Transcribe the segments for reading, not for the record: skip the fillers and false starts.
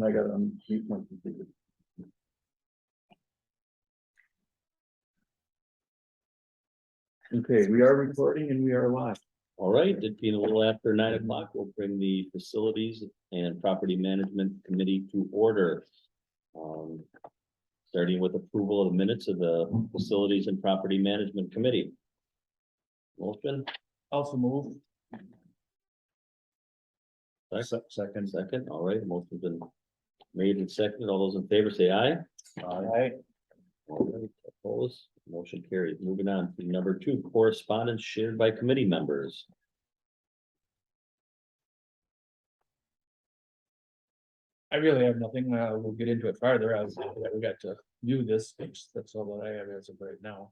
I got to unmute my computer. Okay, we are recording and we are live. All right, it being a little after 9 o'clock, we'll bring the Facilities and Property Management Committee to order. Starting with approval of the minutes of the Facilities and Property Management Committee. Motion, Also move. second, all right, motion's been made and seconded. All those in favor say aye. Aye. All right, opposed, motion carried. Moving on to number 2, correspondence shared by committee members. I really have nothing. We'll get into it farther as we got to view this. That's all that I have as of right now.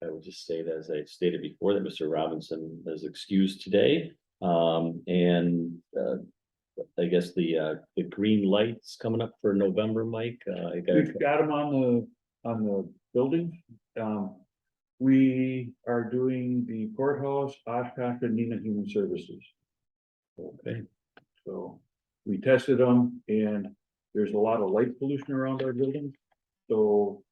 I would just say that, as I stated before, that Mr. Robinson is excused today. I guess the green lights coming up for November, Mike. We've got them on the building. We are doing the courthouse, Oshkosh, and Neiman Human Services. Okay, So we tested them and there's a lot of light pollution around our building. So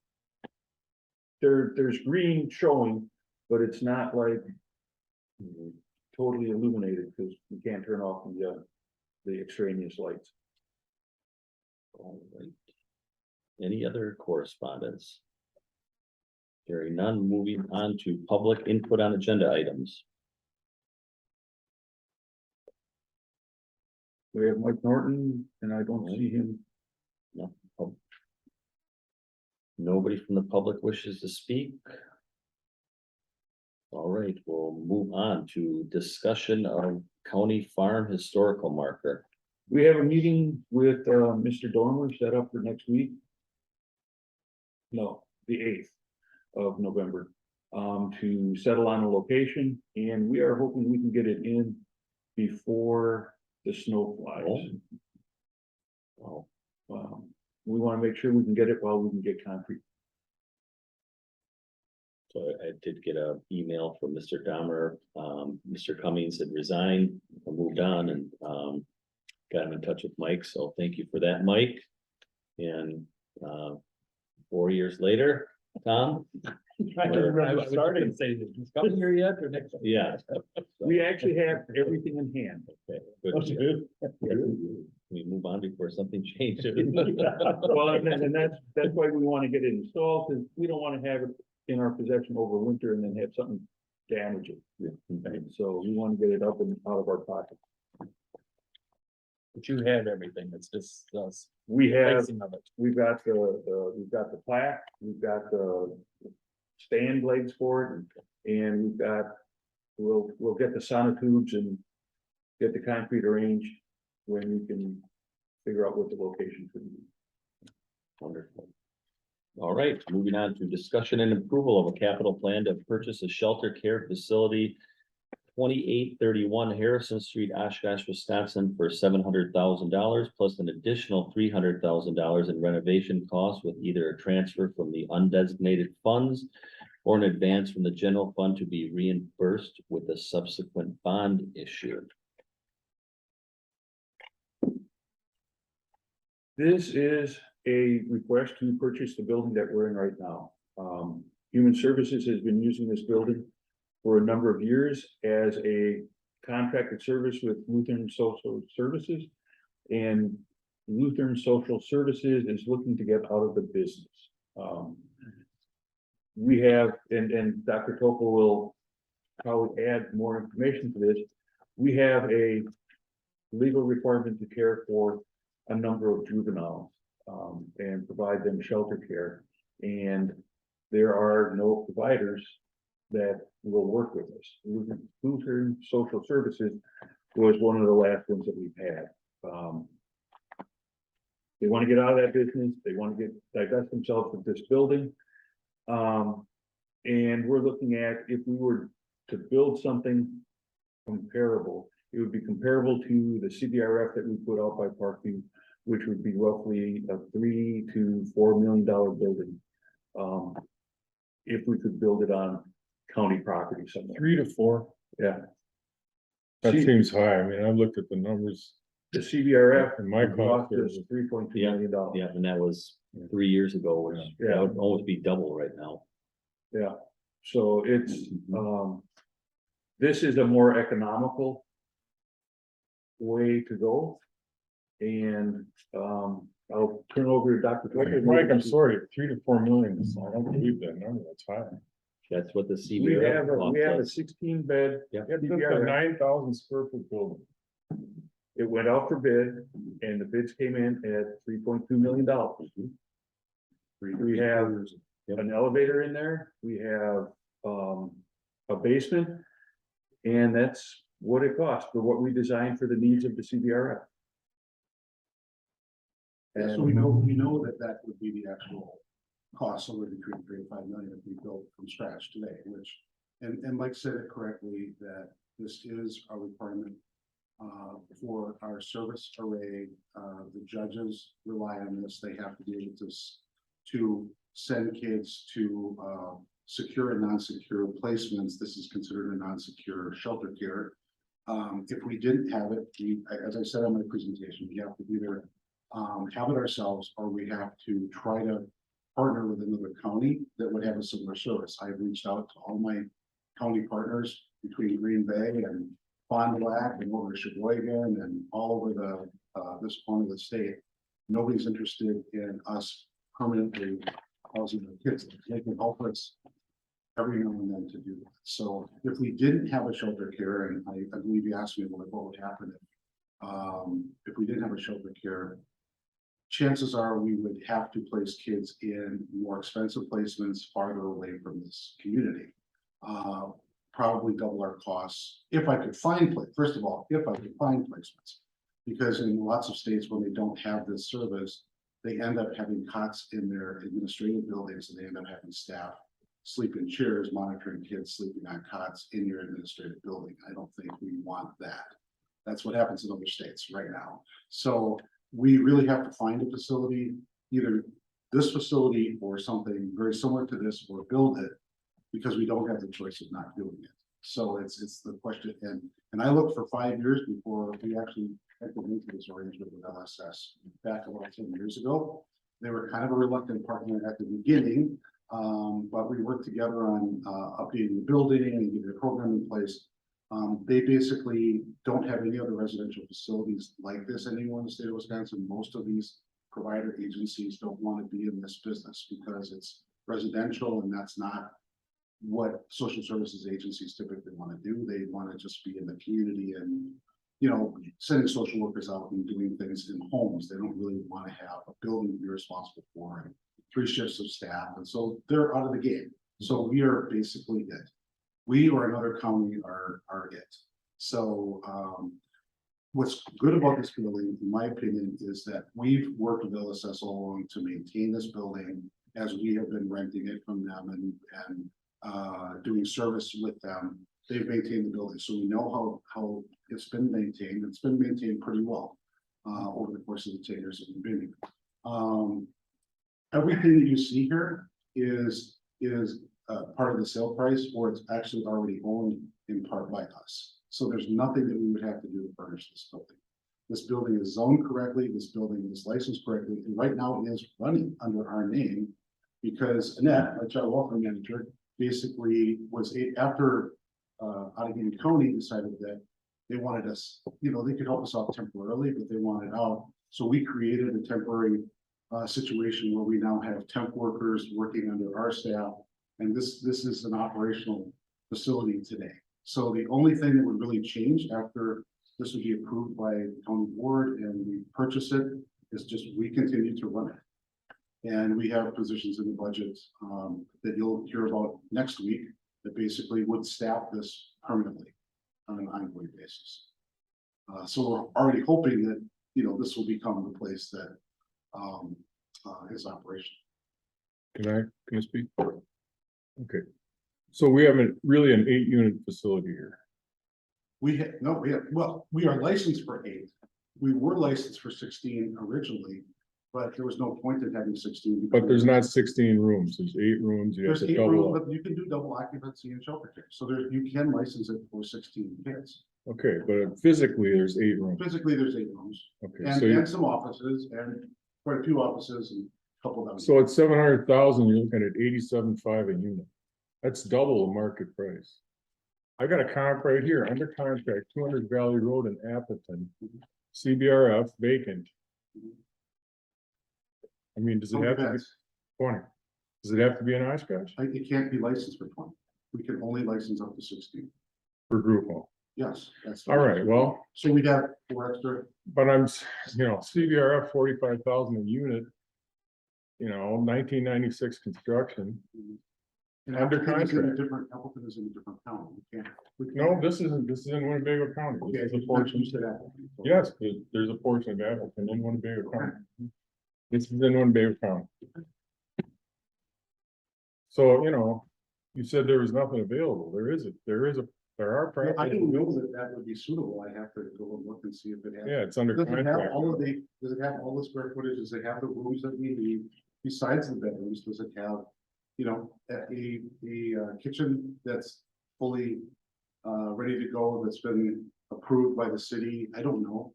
there's green showing, but it's not like totally illuminated because we can't turn off the extraneous lights. all right. Any other correspondence? Hearing none, moving on to public input on agenda items. We have Mike Norton and I don't see him. No. Nobody from the public wishes to speak. All right, we'll move on to discussion of county farm historical marker. We have a meeting with Mr. Dormer set up for next week. No, the 8th of November, to settle on a location, and we are hoping we can get it in before the snow flies. Well, We want to make sure we can get it while we can get concrete. so I did get an email from Mr. Dahmer. Mr. Cummings had resigned, moved on, and got him in touch with Mike. So thank you for that, Mike. And 4 years later, Tom? I was starting to say, is it coming here yet or next? Yeah. We actually have everything in hand. Okay, good. We move on before something changes. Well, and that's why we want to get it installed, because we don't want to have it in our possession over winter and then have something damage it. Right? So we want to get it up and out of our pocket. But you have everything. It's just us. We have, Facing of it. we've got the plaque, we've got the stand legs for it, and we've got, we'll get the sonotubes and get the concrete arranged when we can figure out what the location could be. Wonderful. All right, moving on to discussion and approval of a capital plan to purchase a shelter care facility 2831 Harrison Street, Oshkosh, Wisconsin for $700,000 plus an additional $300,000 in renovation costs with either a transfer from the undesignated funds or an advance from the general fund to be reimbursed with a subsequent bond issue. This is a request to purchase the building that we're in right now. Human Services has been using this building for a number of years as a contracted service with Lutheran Social Services. And Lutheran Social Services is looking to get out of the business. We have, and Dr. Topol will probably add more information to this. We have a legal requirement to care for a number of juveniles and provide them shelter care. And there are no providers that will work with us. Lutheran Social Services was one of the last ones that we've had. They want to get out of that business. They want to divest themselves of this building. And we're looking at, if we were to build something comparable, it would be comparable to the CBRF that we put out by Parkview, which would be roughly a $3 to $4 million building. If we could build it on county property somewhere. 3 to 4. Yeah. That See- seems high. I mean, I've looked at the numbers. The CBRF And my cost cost us is, $3.2 million. Yeah, and that was 3 years ago, which Yeah. that would almost be double right now. Yeah, so it's, Mhm. this is a more economical way to go. And, I'll turn over to Dr. Tucker. Mike, I'm sorry, 3 to 4 million, I don't believe that number, that's high. That's what the We CBRF have, we have a wants us. 16-bed. Yeah. It's a 9,000 square foot building. It went out for bid and the bids came in at $3.2 million. We have an elevator in there, we have, a basement. And that's what it costs for what we designed for the needs of the CBRF. Yeah, so we know that that would be the actual cost, somewhere between 3 and 5 million if we built from scratch today, which, and Mike said it correctly, that this is a requirement for our service array. The judges rely on this, they have to be able to send kids to secure and non-secure placements. This is considered a non-secure shelter care. If we didn't have it, as I said on my presentation, we have to either have it ourselves, or we have to try to partner with another county that would have a similar service. I've reached out to all my county partners between Green Bay and Fond du Lac and over to Sheboygan and all over this corner of the state. Nobody's interested in us permanently housing the kids. They can help us every now and then to do that. So if we didn't have a shelter care, and I believe you asked me what would happen if we didn't have a shelter care, chances are we would have to place kids in more expensive placements farther away from this community. Probably double our costs if I could find first of all, if I could find placements, because in lots of states when they don't have this service, they end up having cots in their administrative buildings, and they end up having staff sleep in chairs, monitoring kids sleeping on cots in your administrative building. I don't think we want that. That's what happens in other states right now. So we really have to find a facility, either this facility or something very similar to this, or build it, because we don't have the choice of not doing it. So it's the question, and I looked for 5 years before we actually entered into this arrangement with LSS back about 10 years ago. They were kind of a reluctant partner at the beginning, but we worked together on updating the building and getting the program in place. They basically don't have any other residential facilities like this anymore in the state of Wisconsin. Most of these provider agencies don't want to be in this business because it's residential, and that's not what social services agencies typically want to do. They want to just be in the community and, sending social workers out and doing things in homes. They don't really want to have a building to be responsible for and 3 shifts of staff. And so they're out of the game. So we are basically it. We or another county are it. So what's good about this building, in my opinion, is that we've worked with LSS all along to maintain this building as we have been renting it from them and doing service with them. They've maintained the building, so we know how it's been maintained. It's been maintained pretty well over the course of the 10 years that we've been here. Everything that you see here is part of the sale price, or it's actually already owned in part by us. So there's nothing that we would have to do to furnish this building. This building is zoned correctly. This building is licensed correctly, and right now it is running under our name because Annette, our child welfare manager, basically was after Allegheny County decided that they wanted us, they could help us out temporarily, but they wanted out. So we created a temporary situation where we now have temp workers working under our staff. And this is an operational facility today. So the only thing that would really change after this would be approved by the county board and we purchase it is just we continue to run it. And we have positions in the budget that you'll hear about next week that basically would staff this permanently on an ongoing basis. So we're already hoping that, this will become the place that is operational. Can I speak? Okay, so we have really an 8-unit facility here. We are licensed for 8. We were licensed for 16 originally, but there was no point in having 16. But there's not 16 rooms, there's 8 rooms. You have There's to 8 double rooms, up. but you can do double occupancy and shelter care. So you can license it for 16 kids. Okay, but physically, there's 8 rooms. Physically, there's 8 rooms Okay, and, so you, and some offices and quite a few offices and a couple of them. so at 700,000, you're looking at 87.5 a unit. That's double the market price. I got a comp right here, under contract, 200 Valley Road in Appleton, CBRF vacant. I mean, does it have to be Depends. 20? Does it have to be an Oshkosh It can't be licensed for 20. We can only license up to 16. for group home? Yes, that's. All right, well, So we got 4 extra. but CBRF 45,000 a unit. 1996 construction. And Under Appleton is in a contract. different, Appleton is in a different county. We can't. No, this is in Winnebago County. Okay, This is a portion. you said Appleton, so- Yes, there's a portion of Appleton in Winnebago County. This is in Winnebago County. So, you said there was nothing available. There are Well, I properties. don't know that that would be suitable. I have to go and look and see if it has. Yeah, it's under Does it have contract. does it have all the square footage? Does it have the rooms that we need besides the bedrooms? Does it have, a kitchen that's fully ready to go, that's been approved by the city? I don't know.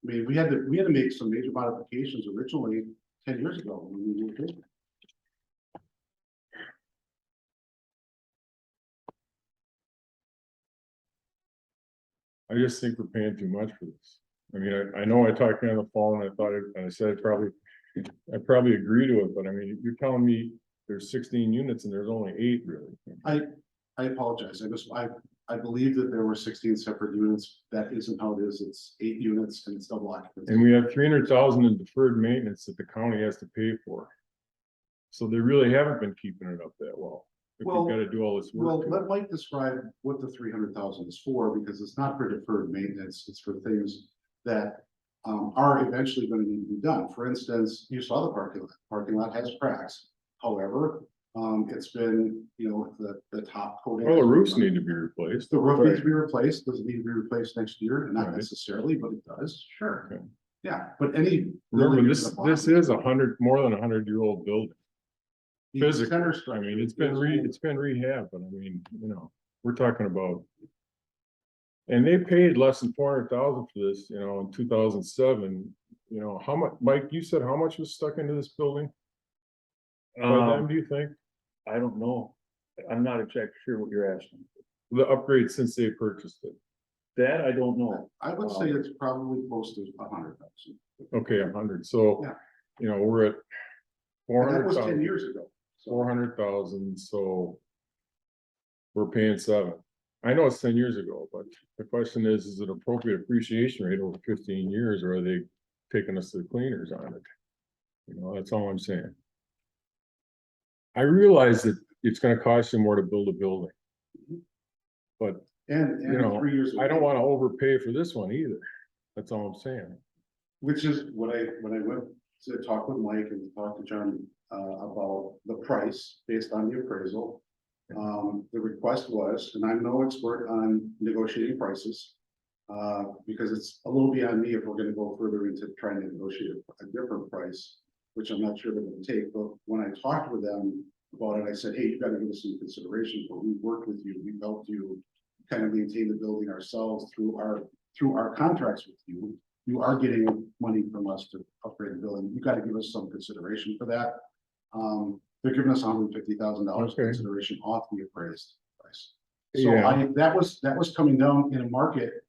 I mean, we had to make some major modifications originally 10 years ago when we moved in. I just think we're paying too much for this. I mean, I know I talked to you on the phone, and I said I probably agree to it, but I mean, you're telling me there's 16 units and there's only 8 really. I apologize. I believe that there were 16 separate units. That isn't how it is. It's 8 units and it's double occupancy. And we have 300,000 in deferred maintenance that the county has to pay for. So they really haven't been keeping it up that well. If Well- we've got to do all this Well, work. let Mike describe what the 300,000 is for, because it's not for deferred maintenance, it's for things that are eventually going to need to be done. For instance, you saw the parking lot has cracks. However, it's been, the top coating. Well, the roofs need to be replaced. The roof needs to be replaced. Does it need to be replaced next year? Not Right. necessarily, but it does. Sure. Okay. Yeah, but any. Remember, building this is gonna is more than 100-year-old building. The physically, center I structure mean, is it's been rehabbed, but I mean, we're talking about. And they paid less than 400,000 for this, in 2007. How much, Mike, you said how much was stuck into this building? By them, do you think? I don't know. I'm not exactly sure what you're asking. The upgrade since they purchased it. That I don't know. I would say it's probably close to 100,000. Okay, 100. So, Yeah. we're at And that was 10 400,000. years ago. So 400,000, so. We're paying 7. I know it's 10 years ago, but the question is it appropriate appreciation rate over 15 years, or are they taking us to the cleaners on it? That's all I'm saying. I realize that it's gonna cost you more to build a building. But, And 3 years. I don't wanna overpay for this one either. That's all I'm saying. Which is when I went to talk with Mike and talk to John about the price based on the appraisal. The request was, and I'm no expert on negotiating prices. Because it's a little beyond me if we're gonna go further into trying to negotiate a different price, which I'm not sure they're gonna take, but when I talked with them about it, I said, hey, you gotta give us some consideration, but we worked with you, we helped you kind of maintain the building ourselves through our contracts with you. You are getting money from us to upgrade the building. You gotta give us some consideration for that. They're giving us $150,000 Okay. consideration off the appraised price. So Yeah. that was coming down in a market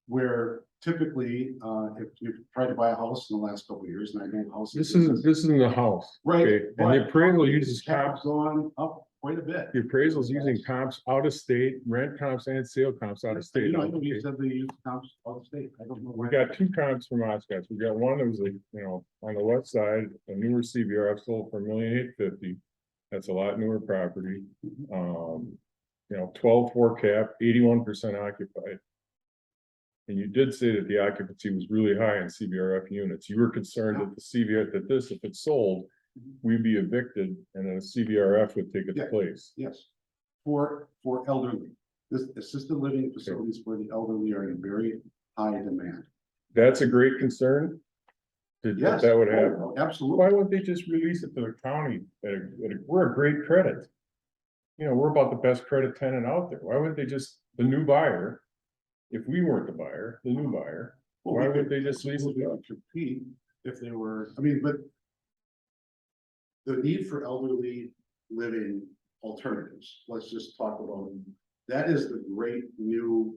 where typically, if you've tried to buy a house in the last couple of years, and I know houses. This isn't the house. Right. Okay, and the appraisal uses comps. Gone up quite a bit. The appraisal's using comps out of state, rent comps and sale comps out of state. You Okay. said they use comps out of state. I don't know. We why. got 2 comps from Oshkosh. We got one that was on the west side, a newer CBRF sold for $1,850,000. That's a lot newer property. 12.4 cap, 81% occupied. And you did say that the occupancy was really high in CBRF units. You were concerned that if it's sold, we'd be evicted and then a CBRF would take its Yeah. place. Yes, for elderly. This assisted living facilities for the elderly are in very high demand. That's a great concern. Yes. That would happen. Oh, absolutely. Why wouldn't they just release it to the county? We're a great credit. We're about the best credit tenant out there. Why wouldn't they the new buyer if we weren't the buyer, the new buyer, why would they just lease it up? Compete if they were, I mean, but. The need for elderly living alternatives, let's just talk about it. That is the great new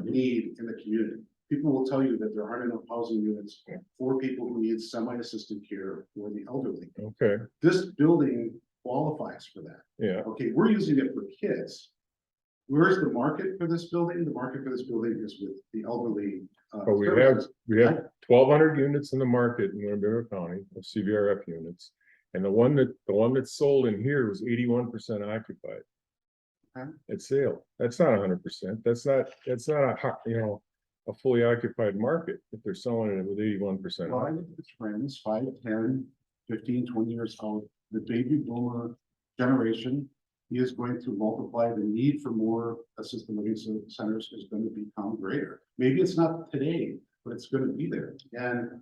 need in the community. People will tell you that there aren't enough housing units for people who need semi-assisted care for the elderly. Okay, This building qualifies for that. yeah, Okay, we're using it for kids. Where's the market for this building? The market for this building is with the elderly. but we have 1,200 units in the market in Winnebago County of CVRF units. And the one that's sold in here was 81% occupied. Okay. It's sale. That's not 100%. That's not a fully occupied market if they're selling it with 81%. Well, I look at the trends, 5, 10, 15, 20 years out, the baby boomer generation is going to multiply. The need for more assisted living centers is going to become greater. Maybe it's not today, but it's going to be there. And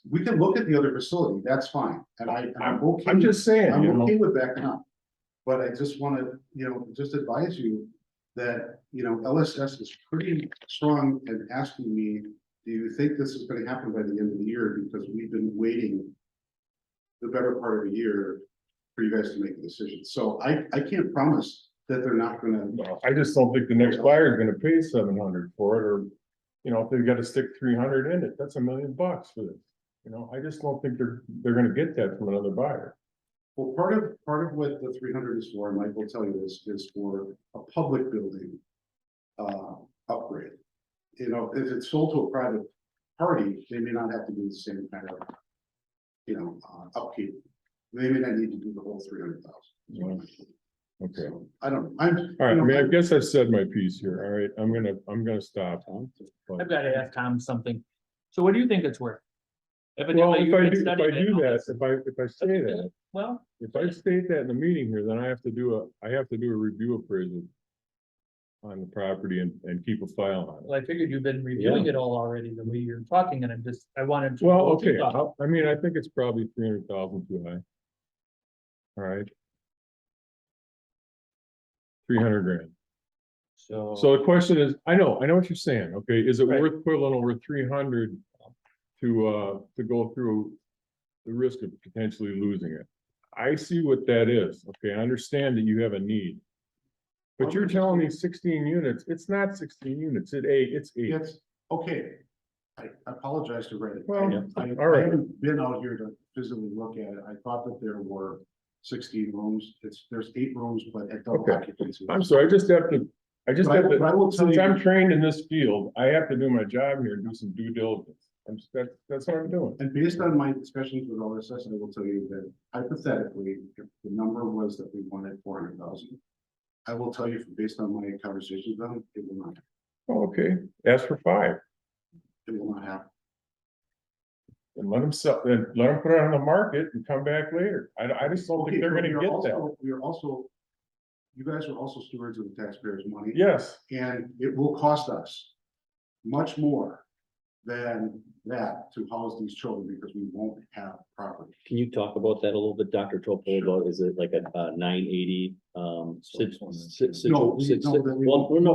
we can look at the other facility, that's fine. And I'm okay. I'm just saying, I'm okay with backing up. But I just want to, just advise you that, LSS is pretty strong in asking me, do you think this is going to happen by the end of the year? Because we've been waiting the better part of a year for you guys to make a decision. So I can't promise that they're not going to. I just don't think the next buyer is gonna pay 700 for it, or, if they've got to stick 300 in it, that's $1 million for this. I just don't think they're gonna get that from another buyer. Well, part of what the 300 is for, and Mike will tell you this, is for a public building upgrade. If it's sold to a private party, they may not have to do the same kind of, upkeep. They may not need to do the whole 300,000. Okay, So, I don't, all right, I mean, I guess I've said my piece here, all right, I'm gonna stop. I've got to ask Tom something. So what do you think it's worth? Well, Evidently, if you've I been do studying it all that, this. if I say that, Well, if I state that in the meeting here, then I have to do a review appraisal on the property and keep a file on it. well, I figured you've been reviewing it all already, the way you're talking, and I wanted to. Well, what you okay, thought. I mean, I think it's probably 300,000 too high. All right. 300 grand. So the question is, I know what you're saying, okay, is it Right. worth equivalent over 300 to go through the risk of potentially losing it? I see what that is, okay, I understand that you have a need. But you're telling me 16 units, it's not 16 units, it's 8. It's, okay. I apologize to Reddit. Well, I all right. haven't been out here to physically look at it. I thought that there were 16 rooms. There's 8 rooms, but at double Okay. occupancy. I'm sorry, I just have to, But I will tell since you- I'm trained in this field, I have to do my job here and do some due diligence. That's what I'm doing. And based on my discussions with OSS, I will tell you that hypothetically, if the number was that we wanted 400,000, I will tell you, based on my conversations with them, it will not, Oh, okay, ask for 5. it will not happen. And let them sell, then let them put it on the market and come back later. I just don't think Okay, they're but gonna get that. you guys are also stewards of the taxpayers' money. Yes, And it will cost us much more than that to house these children because we won't have property. Can you talk about that a little bit, Dr. Topo, about, is it like a 980? No,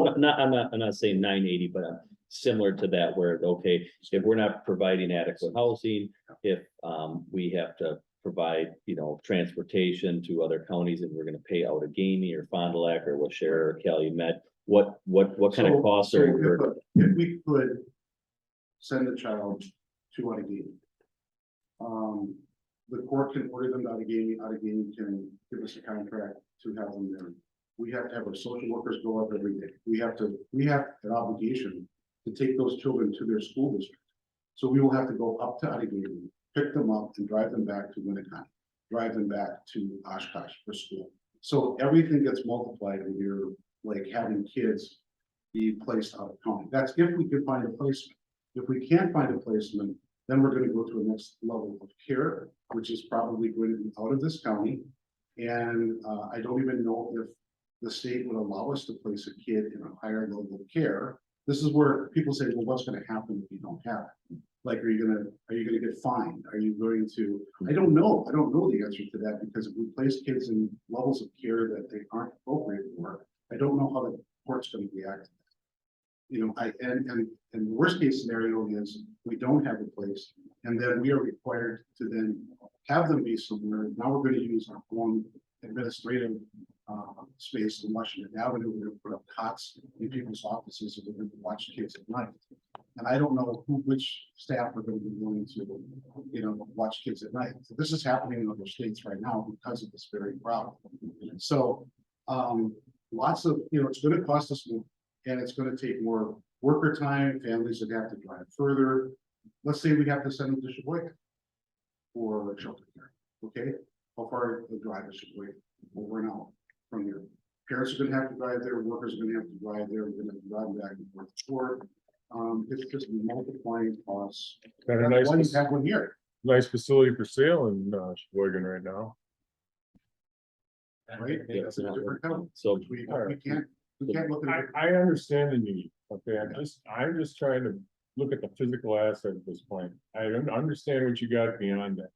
I'm not saying 980, but similar to that where, okay, if we're not providing adequate housing, if we have to provide, transportation to other counties and we're gonna pay out of Gamey or Fond du Lac or Washare or Calumet, what kind of costs are incurred? If we could send a child to Outagamie. The court can order them to Outagamie. Outagamie can give us a contract to have them there. We have to have our social workers go up every day. We have an obligation to take those children to their school district. So we will have to go up to Outagamie, pick them up and drive them back to Winnebago, drive them back to Oshkosh for school. So everything gets multiplied when you're like having kids be placed out of county. That's if we can find a placement. If we can't find a placement, then we're going to go to a next level of care, which is probably going to be out of this county. And I don't even know if the state would allow us to place a kid in a higher level of care. This is where people say, well, what's going to happen if you don't have it? Like, are you gonna get fined? Are you going to, I don't know the answer to that, because if we place kids in levels of care that they aren't appropriate for, I don't know how the court's gonna react to and the worst case scenario is we don't have a place. And then we are required to then have them be somewhere. Now we're gonna use our own administrative space in Washington Avenue. We're gonna put up cots in people's offices and we're gonna watch kids at night. And I don't know which staff are gonna be willing to, watch kids at night. So this is happening in other states right now because of this very problem. So, lots of, it's gonna cost us more, and it's gonna take more worker time, families that have to drive further. Let's say we have to send them to Sheboygan for shelter care, okay? How far the drive is Sheboygan? Over an hour from here. Parents are gonna have to drive there, workers are gonna have to drive there, we're gonna have to drive back and forth to work. It's just multiplying costs. Got a That's nice, why you have one here. nice facility for sale in Sheboygan right now. Right? Yeah, That's a different company. So, We can't look at it. I understand the need, okay, I'm just trying to look at the physical asset of this plan. I don't understand what you got beyond that.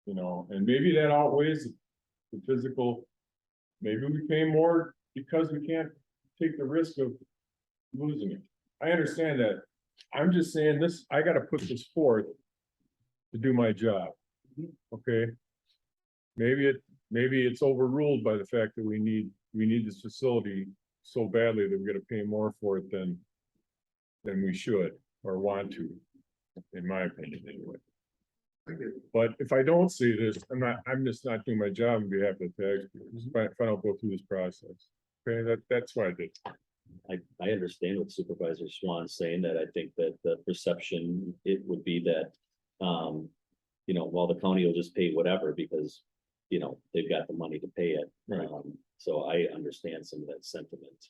And maybe that outweighs the physical. Maybe we pay more because we can't take the risk of losing it. I understand that. I'm just saying this, I gotta put this forth to do my job. Okay? Maybe it's overruled by the fact that we need this facility so badly that we're gonna pay more for it than we should or want to, in my opinion anyway. But if I don't see this, I'm just not doing my job on behalf of the taxpayers, if I don't go through this process. Okay, that's what I did. I understand what Supervisor Swan's saying, that I think that the perception, it would be that, well, the county will just pay whatever because, they've got the money to pay it. Right. So I understand some of that sentiment.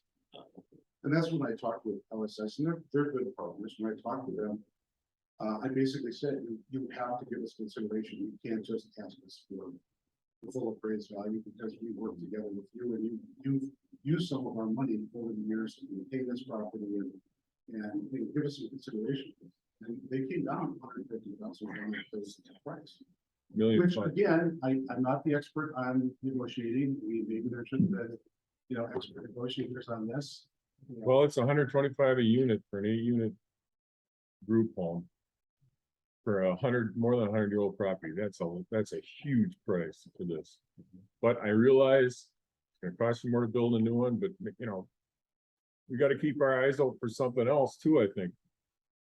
And that's when I talked with LSS, and they're good partners. When I talked to them, I basically said, you have to give us consideration. You can't just ask us for the full appraised value because we work together with you and you've used some of our money over the years to maintain this property and give us some consideration. And they came down $150,000 price. Which $1,500,000. again, I'm not the expert on negotiating. Maybe there should have been, expert negotiators on this. Well, it's $125 a unit for an 8-unit group home. For more than 100-year-old property, that's a huge price for this. But I realize it's gonna cost you more to build a new one, but we gotta keep our eyes open for something else too, I think.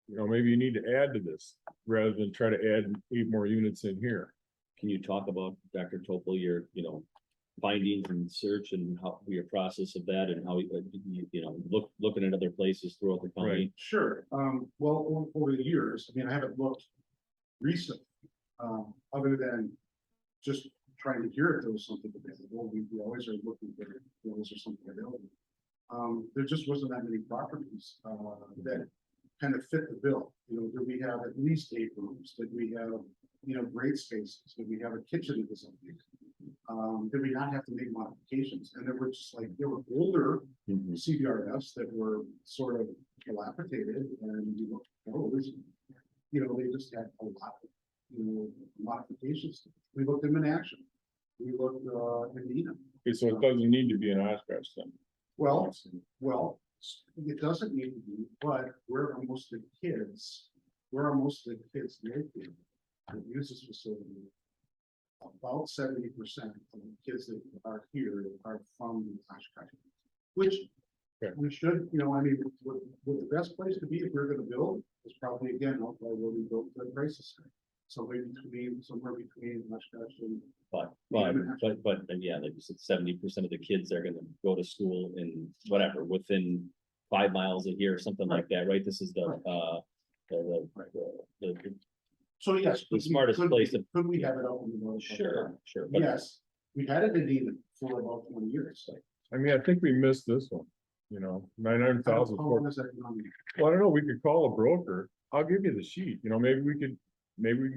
Maybe you need to add to this rather than try to add 8 more units in here. Can you talk about, Dr. Topol, your, findings and search and how your process of that and how looking at other places throughout the county? Right. Sure. Well, over the years, I haven't looked recent, other than just trying to hear if there was something available. We always are looking for, is there something available? There just wasn't that many properties that kind of fit the bill. Do we have at least 8 rooms? Did we have, great spaces? Did we have a kitchen to something? Did we not have to make modifications? And there were just there were older CBRFs that were sort of dilapidated, and they just had a lot of modifications. We looked at them in action. We looked in Edom. Okay, so it doesn't need to be an Oshkosh then. Well, it doesn't need to be, but where are most of the kids located that use this facility? About 70% of the kids that are here are from Oshkosh, which we should, what the best place to be if we're going to build is probably again out by where we built the crisis center. Somewhere between Oshkosh and. But yeah, like you said, 70% of the kids are gonna go to school in whatever, within 5 miles of here or something like that, right? This is the So yes. the smartest place to. Could we have it open? Sure. But Yes, we had it in Edom for about 20 years. I think we missed this one, 900,000. How long is that economic? Well, I don't know, we could call a broker. I'll give you the sheet, maybe we could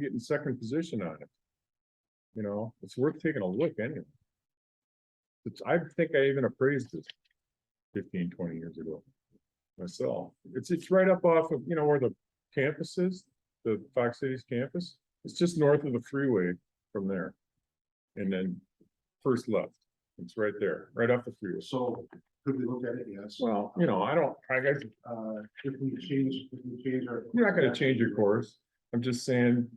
get in second position on it. It's worth taking a look anyway. I think I even appraised this 15, 20 years ago myself. It's right up off of, where the campus is, the Fox Cities campus. It's just north of the freeway from there. And then first left. It's right there, right off the freeway. So Could we look at it? Yes. Well, I guess, If we change our. you're not gonna change your course. I'm just saying,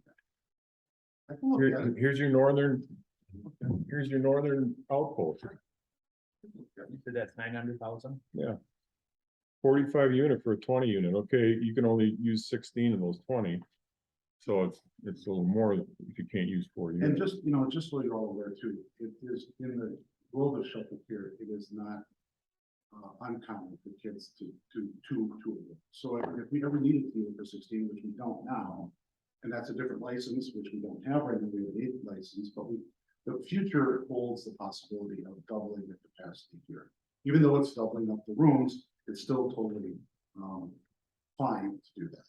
I can look at it. here's your northern outpost, You said that's 900,000. 45 unit for a 20 unit, okay, you can only use 16 of those 20. So it's a little more if you can't use 4 And units. just so you're all aware too, it is in the world of shelter care, it is not uncommon for kids to so if we ever needed to do it for 16, which we don't now, and that's a different license, which we don't have right now, we have an 8th license, but the future holds the possibility of doubling the capacity here. Even though it's doubling up the rooms, it's still totally fine to do that.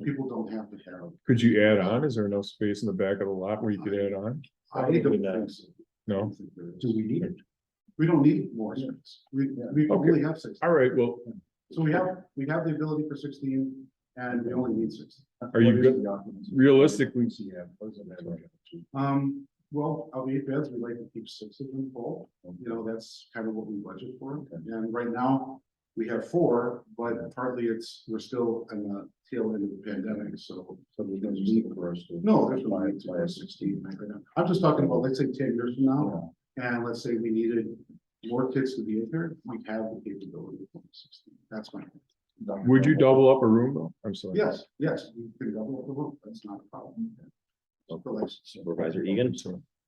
People don't have to have. Could you add on? Is there enough space in the back of the lot where you could add on? I don't think so. No? Do we need it? We don't need more space. We Okay. only have 16. All right, well, So we have the ability for 16 and we only need 16. are you good? Realistically, Well, of 8 beds, we like to keep 6 of them full. That's kind of what we budget for. And right now, we have 4, but partly we're still in the tail end of the pandemic, so. There's no need for us to. No, there's no need to have 16 right now. I'm just talking about, let's say 10 years from now, and let's say we needed more kids to be in here, we have the capability of 16. That's my. would you double up a room though? I'm sorry. Yes, we can double up the room. That's not a problem. Supervisor Egan.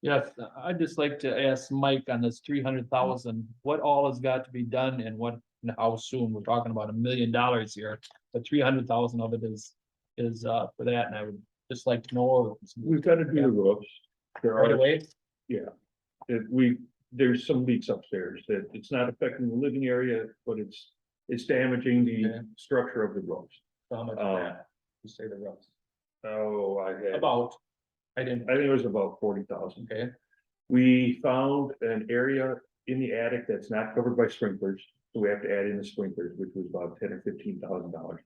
Yes, I'd just like to ask Mike on this 300,000, what all has got to be done and and how soon? We're talking about $1 million here, but 300,000 of it is for that, and I would just like to know. We've got to do the roofs. There Right are, away, there's some leaks upstairs that it's not affecting the living area, but it's damaging the Okay. structure of the roofs. so how much of that? You say the rough. Oh, About, I didn't, I think it was about 40,000. okay, We found an area in the attic that's not covered by sprinklers, so we have to add in the sprinklers, which was about $10,000 or $15,000.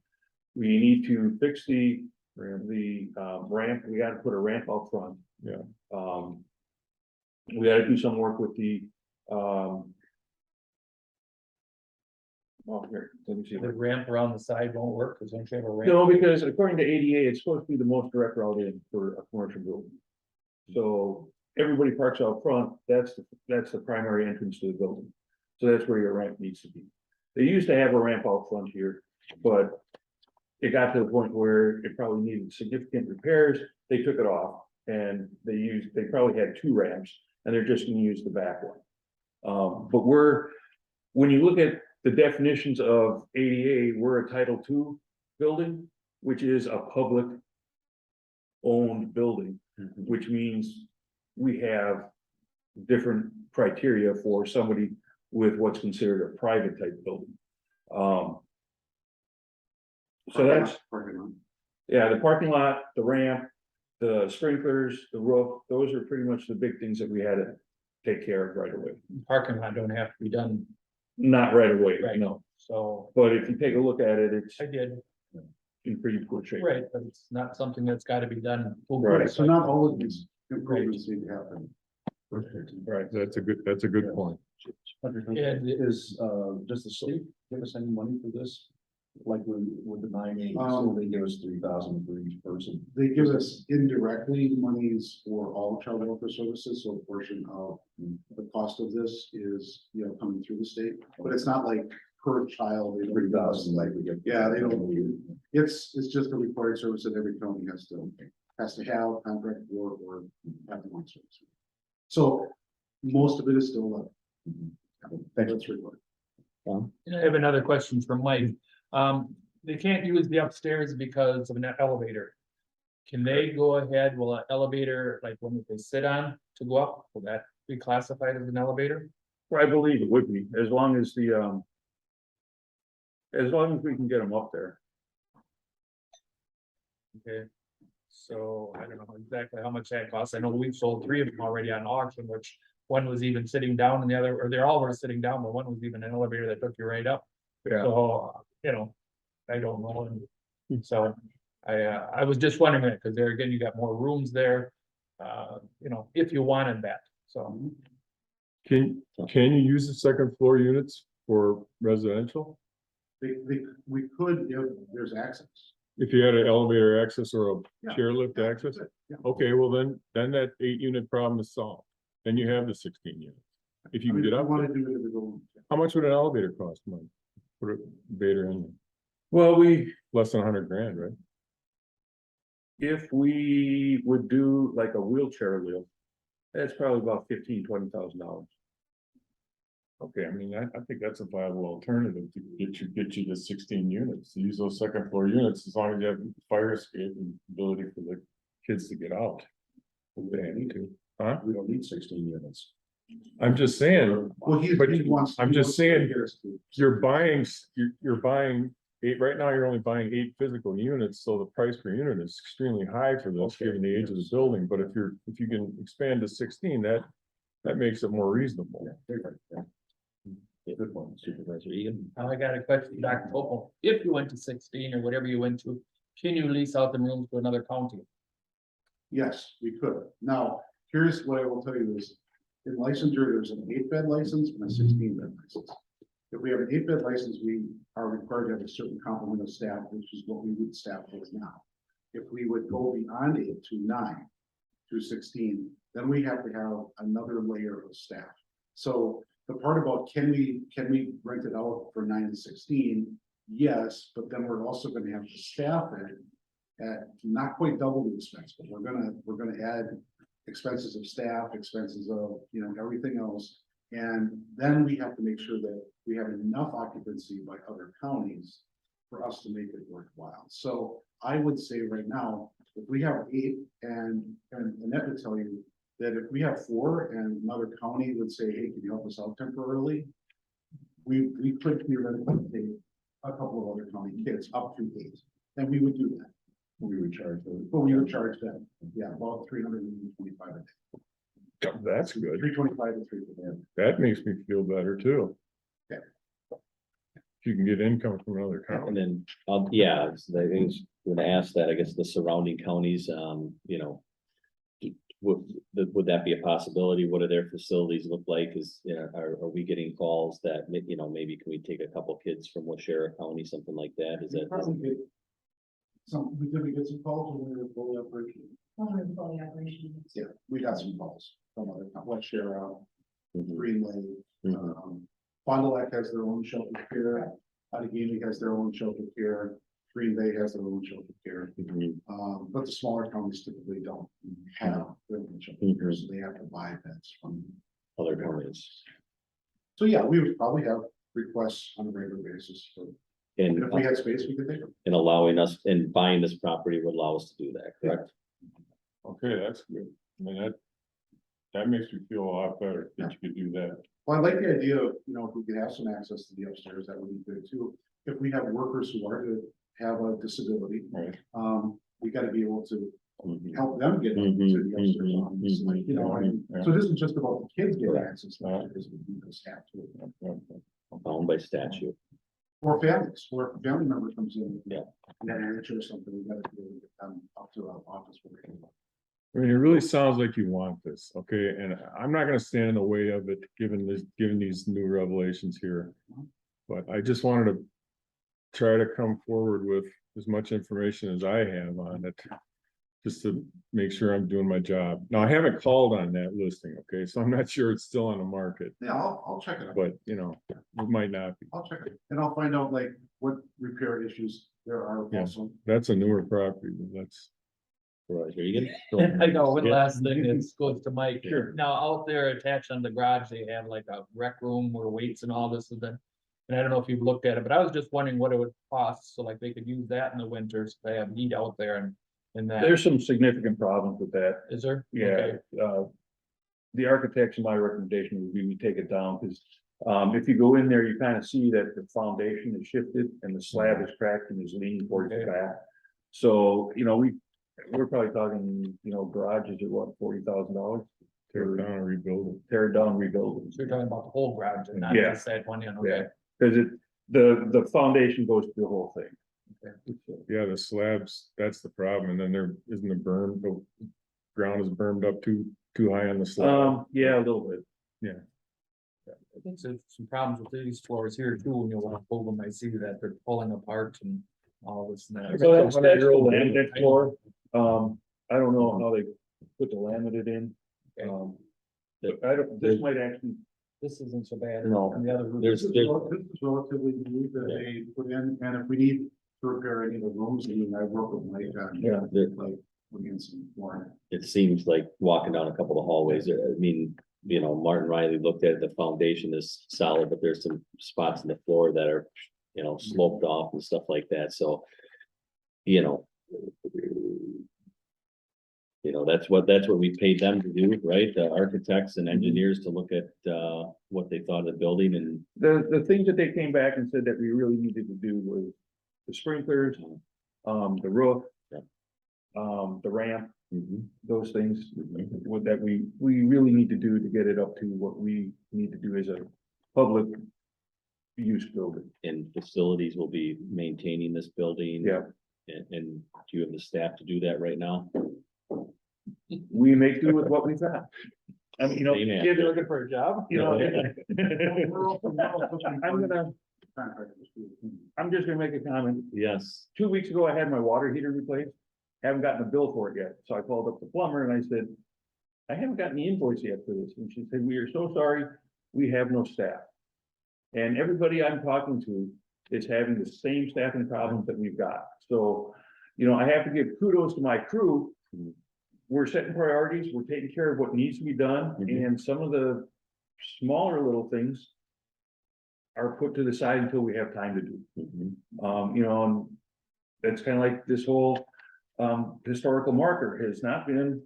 We need to fix the ramp. We got to put a ramp out front. Yeah. We got to do some work with the here, let me see. the ramp around the side won't work, because don't you have a ramp? No, because according to ADA, it's supposed to be the most direct route in for a commercial building. So everybody parks out front, that's the primary entrance to the building. So that's where your ramp needs to be. They used to have a ramp out front here, but it got to the point where it probably needed significant repairs. They took it off and they probably had 2 ramps and they're just gonna use the back one. But when you look at the definitions of ADA, we're a Title II building, which is a public owned building, which means we have different criteria for somebody with what's considered a private type building. So that's, yeah, the parking lot, the ramp, the sprinklers, the roof, those are pretty much the big things that we had to take care of right away. Parking lot don't have to be done, Not right away, Right. no, so but if you take a look at it, it's I did, in pretty good shape. right, but it's not something that's gotta be done. Right. So not all of these improvements need to happen. Right, that's a good point. And Is, does the state give us any money for this? Like with the 980, so Um, they give us 3,000 for each person. They give us indirectly monies for all child welfare services, so a portion of the cost of this is, coming through the state, but it's not like per child. They don't give us 3,000 like we get. Yeah, they don't. It's just a required service that every county has to have contract or have the one service. So most of it is still left. That's required. I have another question for Mike. They can't use the upstairs because of an elevator. Can they go ahead, will an elevator, like when they sit on to go up, will that be classified as an elevator? I believe it would be, as long as we can get them up there. Okay. So I don't know exactly how much that costs. I know we've sold 3 of them already on auction, which one was even sitting down and the other, or they're all were sitting down, but one was even an elevator that took you right up. Yeah. So, I don't know. And so I was just wondering that, because there again, you got more rooms there. If you wanted that, so. Can you use the second floor units for residential? We could if there's access. If you had an elevator access or Yeah. a chairlift access? That's it, yeah. Okay, well then that 8 unit problem is solved. Then you have the 16 units. If you I can mean, get if up, you there. wanna do individual, How much would an elevator cost, Mike? Put a elevator in, there. Well, Less than $100,000, right? if we would do like a wheelchair lift, that's probably about $15,000-$20,000. Okay, I mean, I think that's a viable alternative to get you to 16 units, to use those second floor units, as long as you have fire escape and ability for the kids to get out. If they need to, huh? We don't need 16 units. I'm just saying, well, he But wants. I'm he just wants to saying, hear us to- you're buying eight, right now, you're only buying 8 physical units, so the price per unit is extremely high for this, Okay, given the age of the yes. building, but if you can expand to 16, that makes it more reasonable. Good one, Supervisor Egan. Now I got a question, for Dr. Popo. If you went to 16 or whatever you went to, can you lease out the rooms to another county? Yes, we could. Now, here's what I will tell you is, in licensure, there's an 8-bed license and a 16-bed license. If we have an 8-bed license, we are required to have a certain complement of staff, which is what we would staff with now. If we would go beyond 8 to 9 to 16, then we have to have another layer of staff. So the part about can we rent it out for 9 to 16? Yes, but then we're also gonna have to staff it at not quite double the expense, but we're gonna add expenses of staff, expenses of, everything else. And then we have to make sure that we have enough occupancy by other counties for us to make it worthwhile. So I would say right now, if we have 8 and Annette would tell you that if we have 4 and another county would say, hey, can you help us out temporarily? We could theoretically take a couple of other county kids up to 8, and we would do that. We would charge them. But we would charge them, about 325 a day, That's good. 325 to 350. That makes me feel better too. Yeah. If you can get income from another And county. then, yeah, so I think we're gonna ask that, I guess, the surrounding counties, would that be a possibility? What do their facilities look like? Are we getting calls that, maybe can we take a couple kids from Washera County, something like that? Is that? Probably get we did get some calls when we were fully operational. Yeah, we got some calls from other, West Shara, Mhm, Greenway, mhm. Fond du Lac has their own shelter care, Allegheny has their own shelter care, Green Bay has their own shelter care. Mhm. But the smaller counties typically don't have their own shelter care, so they have to buy beds from. Other counties. So yeah, we would probably have requests on a regular basis, so And, if we had space, we could take them. and allowing us, and buying this property would allow us to do that, correct? Okay, that's good. I mean, that makes me feel a lot better that you could do that. Well, I like the idea of, if we could have some access to the upstairs, that would be good too. If we have workers who are to have a disability, Right. we gotta be able to Mhm. help them get into the upstairs Mhm, office, like, mhm, so this is just about the kids getting Correct. access, not because we need those staff to. Bound by statute. Or families, where a family member comes in. Yeah. And then an or something, we gotta be able to get them up to our office. where they can- I mean, it really sounds like you want this, okay, and I'm not gonna stand in the way of it, given these new revelations here. But I just wanted to try to come forward with as much information as I have on it. Just to make sure I'm doing my job. Now, I haven't called on that listing, okay, so I'm not sure it's still on the market, Yeah, I'll check it out. but it might not be. I'll check it, and I'll find out like what repair issues there are Yeah. also. That's a newer property, but that's. Supervisor Egan? I know, one Yeah. last thing that goes to Mike. Sure. Now, out there attached on the garage, they have like a rec room where weights and all this is then. And I don't know if you've looked at it, but I was just wondering what it would cost, so like they could use that in the winters, they have heat out there and that. There's some significant problems with that. Is there? Yeah, Okay. the architects, my recommendation would be we take it down, because if you go in there, you kind of see that the foundation is shifted and the slab is cracked and is leaning towards the Okay. back. So, we're probably talking, garages at what, $40,000? Tear it down and rebuild it. Tear it down, rebuild it. So you're talking about the whole garage and not Yeah. just that one, okay. Yeah. Because the foundation goes to the whole thing. Yeah, the slabs, that's the problem, and then there isn't a berm, the ground is bermed up too high on the slab. Yeah, a little bit. I think there's some problems with these floors here too, when you wanna pull them, I see that they're pulling apart and all this and that. So that's the 100-year-old laminate floor. I don't know how they put the laminate in. But I don't, this might actually, This isn't so bad. No, And the other roof. there's- This is relatively new that they put in, and if we need to repair any of the rooms, I mean, I work with Mike on. Yeah. Like, we're getting some more. It seems like walking down a couple of hallways, I mean, you know, Martin Riley looked at it, the foundation is solid, but there's some spots in the floor that are, you know, sloped off and stuff like that, so. You know. That's what we paid them to do, right? The architects and engineers to look at, what they thought of the building and. the things that they came back and said that we really needed to do was the sprinklers, the roof. Yeah. The ramp, Mhm. those things would that we really need to do to get it up to what we need to do as a public use building. And facilities will be maintaining this building. Yeah, And do you have the staff to do that right now? we make do with what we've got. I mean, Amen. kids are looking for a job, I'm just gonna make a comment. Yes. 2 weeks ago, I had my water heater replaced. Haven't gotten a bill for it yet. So I called up the plumber and I said, I haven't gotten the invoice yet for this. And she said, we are so sorry. We have no staff. And everybody I'm talking to is having the same staffing problems that we've got. So, I have to give kudos to my crew. We're setting priorities. We're taking care of what needs to be done. Mhm. And some of the smaller little things are put to the side until we have time to do. Mhm. And that's kind of like this whole historical marker has not been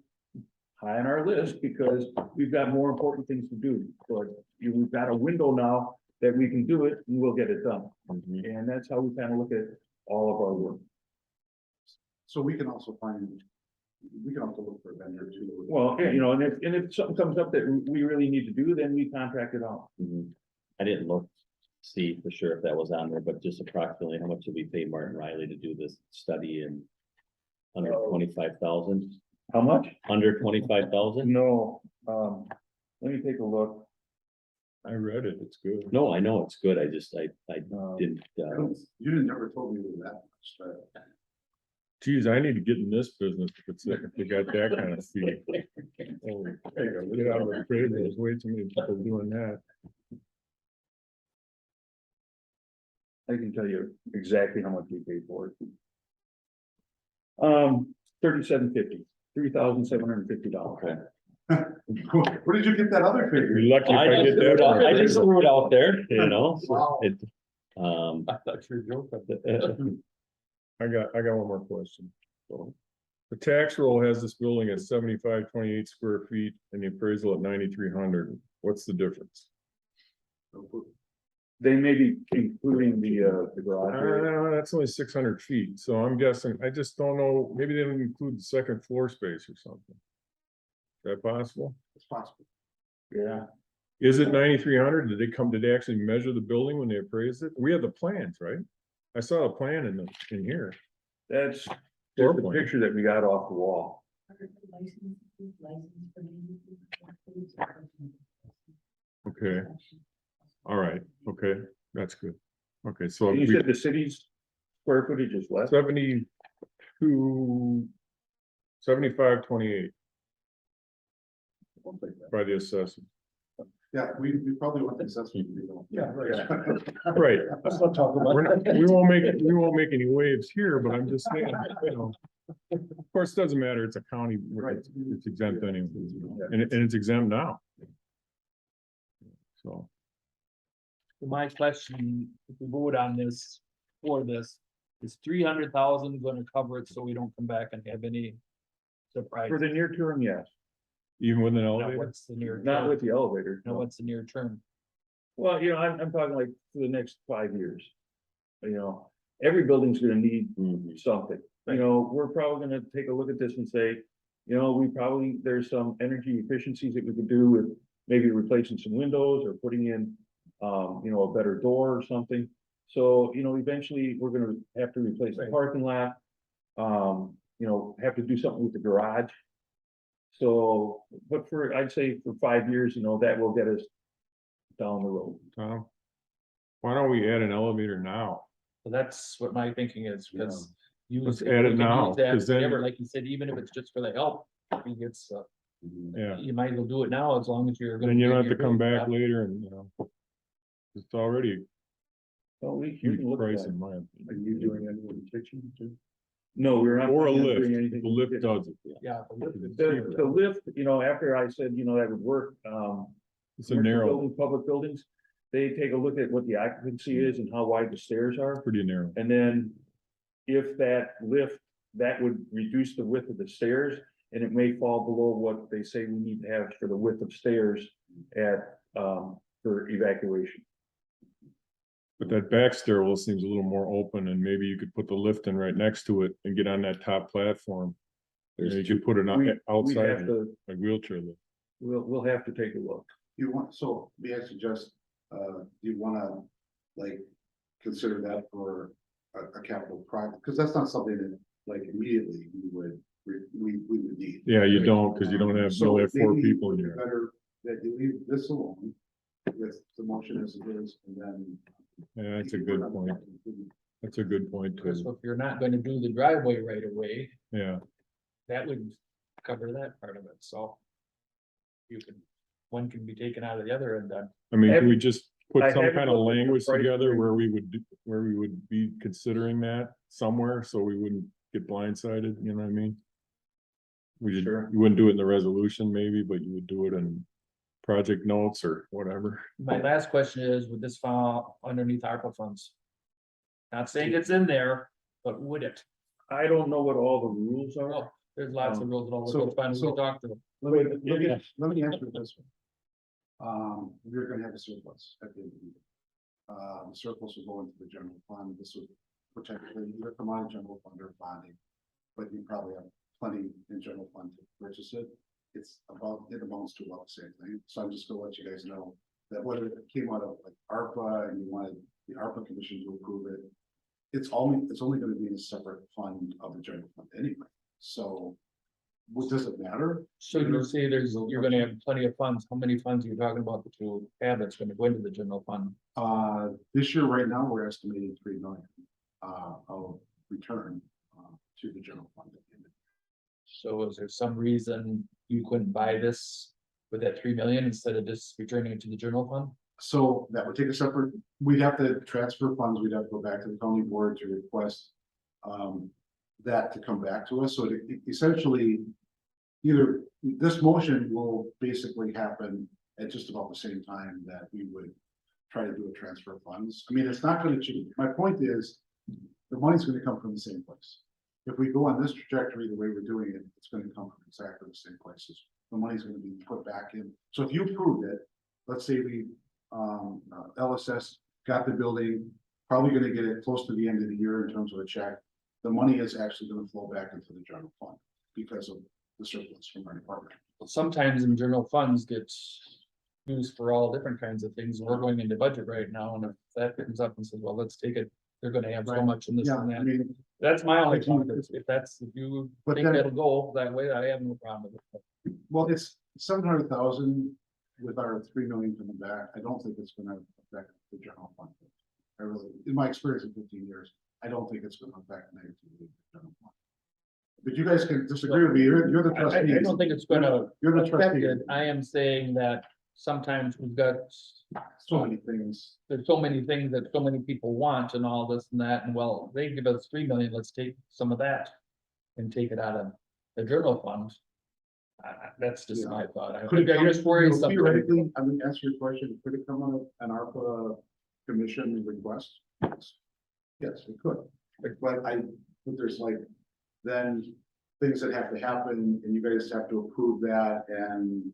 high on our list because we've got more important things to do. But we've got a window now that we can do it and we'll get it done. Mhm. And that's how we kind of look at all of our work. So we can also look for a vendor too. Well, and if something comes up that we really need to do, then we contract it out. Mhm. I didn't look, see for sure if that was on there, but just approximately how much did we pay Martin Riley to do this study and under 25,000, How much? under 25,000? No, let me take a look. I read it, it's good. No, I know it's good. I didn't, You didn't never told me it was that much, but. Geez, I need to get in this business if they got that kind of fee. Oh, get out of the trade, there's way too many people doing that. I can tell you exactly how much we paid for it. $3,750, $3,750. okay. Where did you get that other figure? Be lucky if I get that. I just threw it out there, Wow. It, I thought you were joking. I got one more question. The tax roll has this building at 7528 square feet and the appraisal at 9,300. What's the difference? They may be including the garage area. That's only 600 feet, so I'm guessing, I just don't know, maybe they didn't include the second floor space or something. Is that possible? It's possible. Yeah, Is it 9,300? Did they actually measure the building when they appraised it? We have the plans, right? I saw a plan in here. that's Floor just a plan. picture that we got off the wall. Okay, all right, okay, that's good. Okay, so And you we said the city's square footage is less. 72, 7528 by the assessment. Yeah, we probably want the assessment. Yeah, right. Right. Let's not talk about We're not, we won't make any waves here, but I'm just saying, Of course, it doesn't matter, it's a county, Right. it's exempt anyway, and it's exempt now. So, My question, if we vote on this, for this, is 300,000 gonna cover it so we don't come back and have any surprise? For the near term, yes, even with an Now, elevator, what's the near? not term? with the elevator. Now, what's the near term? Well, I'm talking like for the next 5 years. Every building's gonna need Mhm. something. We're probably gonna take a look at this and say, there's some energy efficiencies that we could do with maybe replacing some windows or putting in, a better door or something. So, eventually we're gonna have to replace the parking lot. Have to do something with the garage. So, but I'd say for 5 years, that will get us down the road. Tom? Why don't we add an elevator now? So that's what my thinking is, because. Let's add it now, 'cause then- Like you said, even if it's just for the help, he gets, Yeah, you might as well do it now as long as you're. gonna then you do don't have your to come roof. back later and, you know. It's already Well, we a can huge look at price that. in my Are opinion. you doing any with the kitchen too? No, we're not. Or a planning on lift, doing anything the with lift it. does it, Yeah. The lift, you know, after I said, you know, that would work, it's a commercial narrow, buildings, public buildings, they take a look at what the occupancy is and how wide the stairs are. pretty narrow. And then if that lift, that would reduce the width of the stairs, and it may fall below what they say we need to have for the width of stairs at, for evacuation. But that back stairwell seems a little more open and maybe you could put the lift in right next to it and get on that top platform. You know, you could put it We outside, have to, like wheelchair lift. we'll have to take a look. You want, so may I suggest, do you wanna, like, consider that for a capital project? Because that's not something that, like, immediately we would need. Yeah, you don't, cause you don't have, you only have four maybe people in it would be here. Better that you leave this alone with the motion as it is, and then. Yeah, that's a good point. That's a good point Because too. if you're not gonna do the driveway right away, Yeah, that would cover that part of it, so. You can, one can be taken out of the other and done. I mean, can we Have- just put I some haven't kind of looked at the language price together range. where we would be considering that somewhere, so we wouldn't get blindsided, you know what I mean? We did, Sure. you wouldn't do it in the resolution maybe, but you would do it in project notes or whatever. My last question is, would this fall underneath ARPA funds? Not saying it's in there, but would it? I don't know what all the rules are. Oh, there's lots of rules, and So- all the fun we so- talk to them. Let me answer this one. We're gonna have a surplus at the end of the year. The surplus will go into the general fund. This would potentially either come out of general fund or bonding. But you probably have plenty in general fund to purchase it. It amounts to about the same thing. So I'm just gonna let you guys know that whether it came out of like ARPA and you wanted the ARPA commission to approve it, it's only gonna be in a separate fund of the general fund anyway. So what does it matter? So you say you're gonna have plenty of funds, how many funds are you talking about that you have that's gonna go into the general fund? This year, right now, we're estimating 3 million of return to the general fund. So is there some reason you couldn't buy this with that 3 million instead of just returning it to the general fund? So that would take a separate, we'd have to transfer funds, we'd have to go back to the county board to request that to come back to us. So essentially, either this motion will basically happen at just about the same time that we would try to do a transfer of funds. I mean, it's not gonna change. My point is, the money's gonna come from the same place. If we go on this trajectory, the way we're doing it, it's gonna come from exactly the same places. The money's gonna be put back in. So if you approved it, let's say we, LSS got the building, probably gonna get it close to the end of the year in terms of a check. The money is actually gonna flow back into the general fund because of the surplus from our department. Sometimes in general funds gets used for all different kinds of things. We're going into budget right now, and if that comes up and says, well, let's take it, they're gonna have so Right. much in this Yeah, and I that. mean, That's my only Like, point, if you But think then- that'll go that way, I have no problem with it. well, it's 700,000 with our 3 million coming back. I don't think it's gonna affect the general fund. I really, in my experience in 15 years, I don't think it's gonna affect negatively the general fund. But you guys can disagree with me. You're the I trustees. don't think it's gonna You're the affect trustee. it. I am saying that sometimes we've got, So many things. there's so many things that so many people want and all this and that, and well, they give us 3 million, let's take some of that. And take it out of the general fund. That's just my thought. I Could it I just worry something. theoretically, I mean, answer your question, could it come out of an ARPA commission request? Yes. Yes, it could, but there's like, then things that have to happen, and you guys have to approve that, and,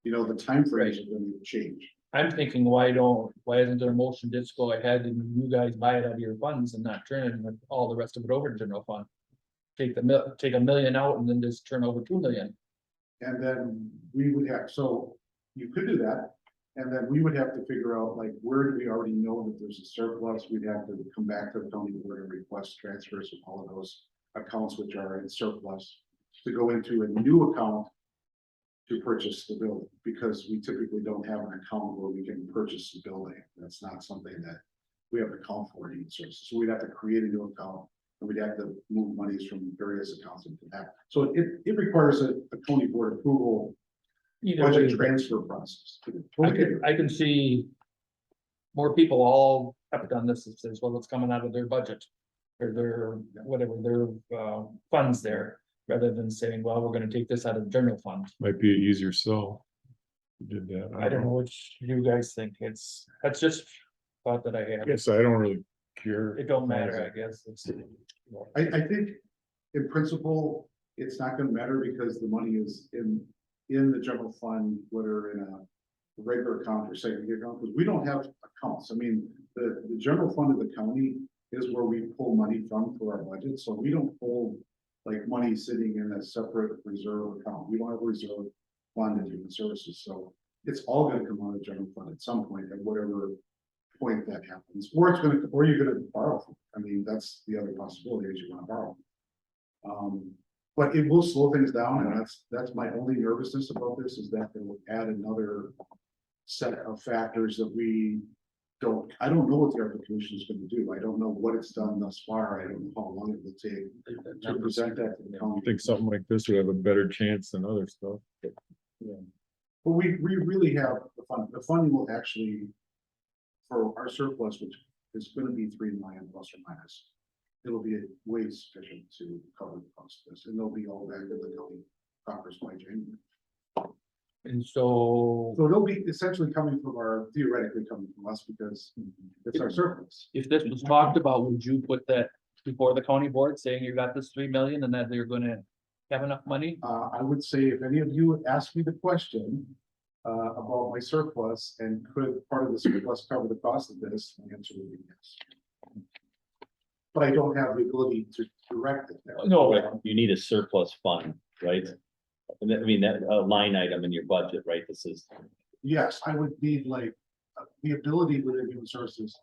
you know, the timeframes are gonna change. I'm thinking, why isn't there a motion to just go ahead and you guys buy it out of your funds and not turn all the rest of it over to general fund? Take take $1 million out and then just turn over 2 million. And then we would have, so you could do that, and then we would have to figure out, like, where do we already know that there's a surplus? We'd have to come back to the county board and request transfers of all of those accounts which are in surplus to go into a new account to purchase the building, because we typically don't have an account where we can purchase the building. That's not something that we have an account for in human services. So we'd have to create a new account, and we'd have to move monies from various accounts into that. So it requires a county board approval Either way, budget transfer process. I can see more people all have done this, it says, well, it's coming out of their budget. Or their, whatever, their funds there, rather than saying, well, we're gonna take this out of the general fund. Might be an easier sell. Did that. I don't know what you guys think, that's just thought that I had, Yes, I don't really care. it don't matter, I guess, it's. I think in principle, it's not gonna matter because the money is in the general fund, whether in a regular account or segregated account, because we don't have accounts. I mean, the general fund of the county is where we pull money from for our budget, so we don't hold like money sitting in a separate reserve account. We don't have a reserve fund in human services, so it's all gonna come out of the general fund at some point, at whatever point that happens, or you're gonna borrow from it. I mean, that's the other possibility, is you're gonna borrow. But it will slow things down, and that's my only nervousness about this, is that it will add another set of factors that I don't know what the Arbor Commission is gonna do. I don't know what it's done thus far. I don't know how long it will take to present that to the I county. think something like this would have a better chance than other stuff. But we really have the fund. The funding will actually, for our surplus, which is gonna be 3 million plus or minus, it'll be way sufficient to cover the cost of this, and they'll be all back in the county coffers by January. And so, So they'll be essentially theoretically coming from us, because it's our surplus. if this was talked about, would you put that before the county board, saying you got this 3 million and that they're gonna have enough money? I would say if any of you ask me the question about my surplus and could part of the surplus cover the cost of this, the answer would be yes. But I don't have the ability to direct it there. No, You need a surplus fund, right? And I mean, that line item in your budget, right? This is, Yes, I would need like the ability within human services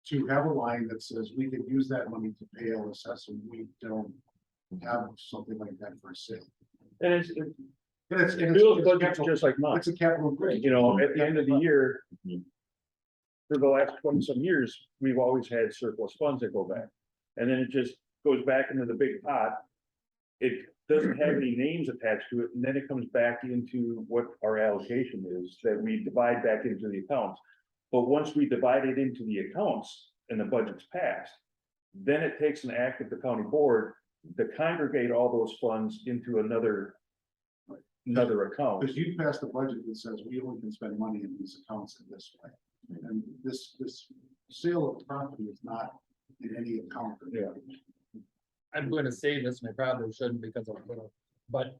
to have a line that says we can use that money to pay LSS, and we don't have something like that for a sale. And it's, Bill's budget's just like mine. It's a capital improvement. You know, at the end of the year. Mhm. For the last 20-some years, we've always had surplus funds that go back. And then it just goes back into the big pot. It doesn't have any names attached to it, and then it comes back into what our allocation is, that we divide back into the accounts. But once we divide it into the accounts and the budget's passed, then it takes an act of the county board to congregate all those funds into another account. Because you passed a budget that says we only can spend money in these accounts in this way. And this sale of property is not in any account. Yeah. I'm gonna say this, and I probably shouldn't because I'm gonna, but.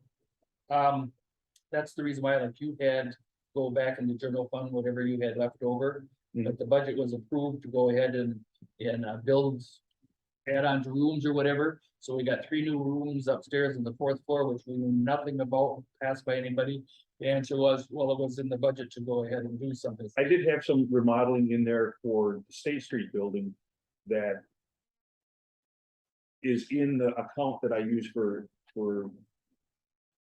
That's the reason why, like, you had go back in the general fund, whatever you had left over. But the budget was approved to go ahead and build. Add on to rooms or whatever, so we got 3 new rooms upstairs on the 4th floor, which we knew nothing about, passed by anybody. The answer was, well, it was in the budget to go ahead and do something. I did have some remodeling in there for the State Street building that is in the account that I use for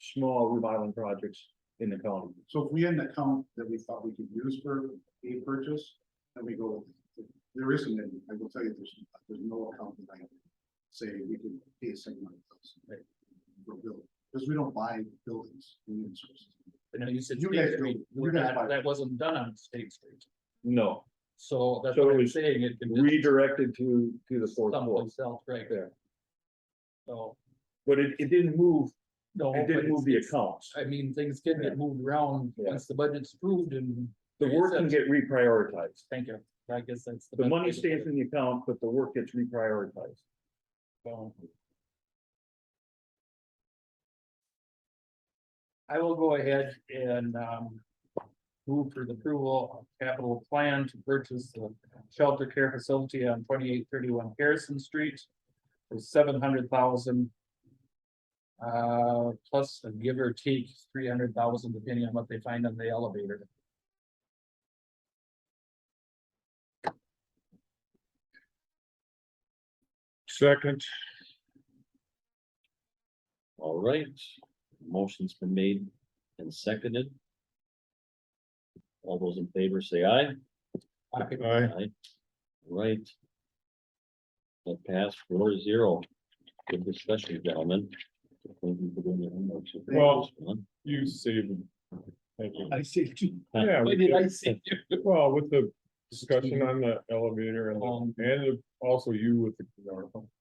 small remodeling projects in the county. So if we had an account that we thought we could use for a purchase, then we go, there isn't any. I will tell you, there's no account that I say we can pay a second money for building, because we don't buy buildings in human services. You know, you said You State guys Street, don't- you guys buy- that wasn't done on State Street, No, so that's So what it I'm was saying, it can be redirected to the 4th floor. someplace else, right? Yeah. So, But it didn't move, no. it but didn't move the it's- accounts. I mean, things can get moved around Yeah. once the budget's approved and. The work can get reprioritized. Thank you, I guess that's. The best money way to put stays it. in the account, but the work gets reprioritized. So. I will go ahead and move for the approval of capital plan to purchase the shelter care facility on 2831 Harrison Street for 700,000. Plus a give or take 300,000 depending on what they find on the elevator. Second, all right. Motion's been made and seconded. All those in favor say aye. Aye. Right. That passed 4-0. Good discussion, gentlemen. Thank you for doing your homework. Well, you saved. Thank you. I see. Yeah, Why we did I did. see? Well, with the discussion on the elevator and, also you with the,